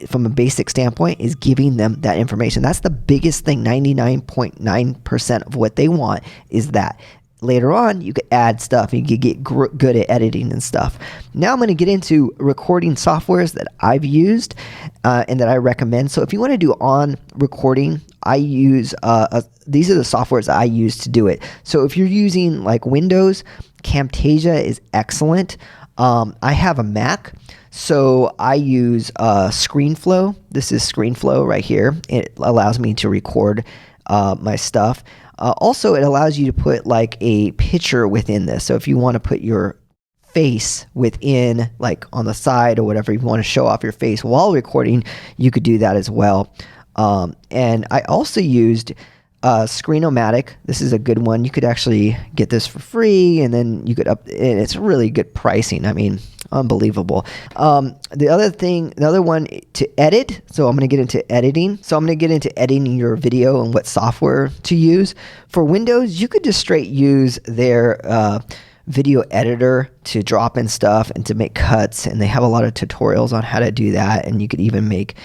from a basic standpoint is giving them that information. That's the biggest thing. 99.9% of what they want is that. Later on, you could add stuff and you could get good at editing and stuff. Now I'm going to get into recording softwares that I've used and that I recommend. So if you want to do on recording, I use these are the softwares I use to do it. So if you're using like Windows, Camtasia is excellent. I have a Mac, so I use ScreenFlow. This is ScreenFlow right here. It allows me to record my stuff. Also, it allows you to put like a picture within this. So if you want to put your face within, like on the side or whatever, if you want to show off your face while recording, you could do that as well. And I also used Screenomatic. This is a good one. You could actually get this for free, and then you could and it's really good pricing. I mean, unbelievable. The other one to edit. So I'm going to get into editing. So I'm going to get into editing your video and what software to use. For Windows, you could just straight use their video editor to drop in stuff and to make cuts, and they have a lot of tutorials on how to do that, and you could even make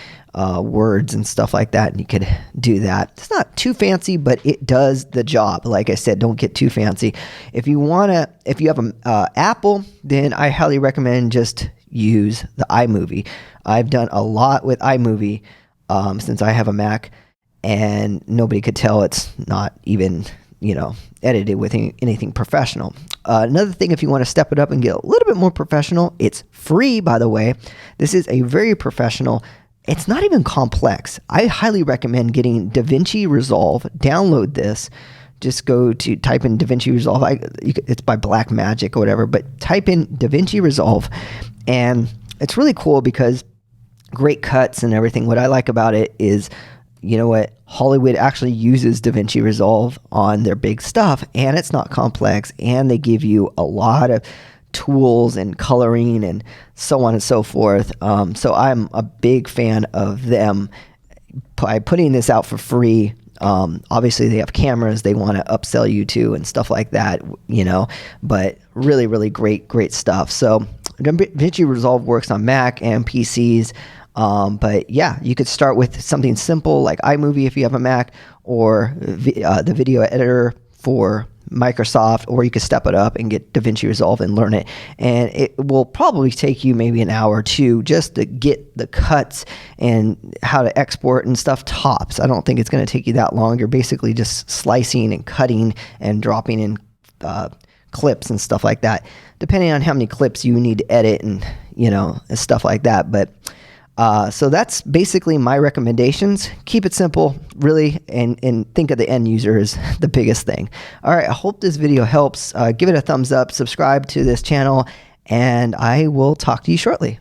words and stuff like that, and you could do that. It's not too fancy, but it does the job. Like I said, don't get too fancy. If you have an Apple, then I highly recommend just use the iMovie. I've done a lot with iMovie since I have a Mac, and nobody could tell it's not even edited with anything professional. Another thing, if you want to step it up and get a little bit more professional, it's free, by the way. This is a very professional. It's not even complex. I highly recommend getting DaVinci Resolve. Download this. Just type in DaVinci Resolve. It's by Blackmagic or whatever, but type in DaVinci Resolve, and it's really cool because great cuts and everything. What I like about it is, Hollywood actually uses DaVinci Resolve on their big stuff, and it's not complex, and they give you a lot of tools and coloring and so on and so forth. So I'm a big fan of them by putting this out for free. Obviously they have cameras they want to upsell you to and stuff like that, but really, really great stuff. So DaVinci Resolve works on Mac and PCs. But yeah, you could start with something simple like iMovie if you have a Mac, or the video editor for Microsoft, or you could step it up and get DaVinci Resolve and learn it. And it will probably take you maybe an hour or two just to get the cuts and how to export and stuff tops. I don't think it's going to take you that long. You're basically just slicing and cutting and dropping in clips and stuff like that, depending on how many clips you need to edit and stuff like that. But so that's basically my recommendations. Keep it simple, really, and think of the end user as the biggest thing. All right, I hope this video helps. Give it a thumbs up, subscribe to this channel, and I will talk to you shortly.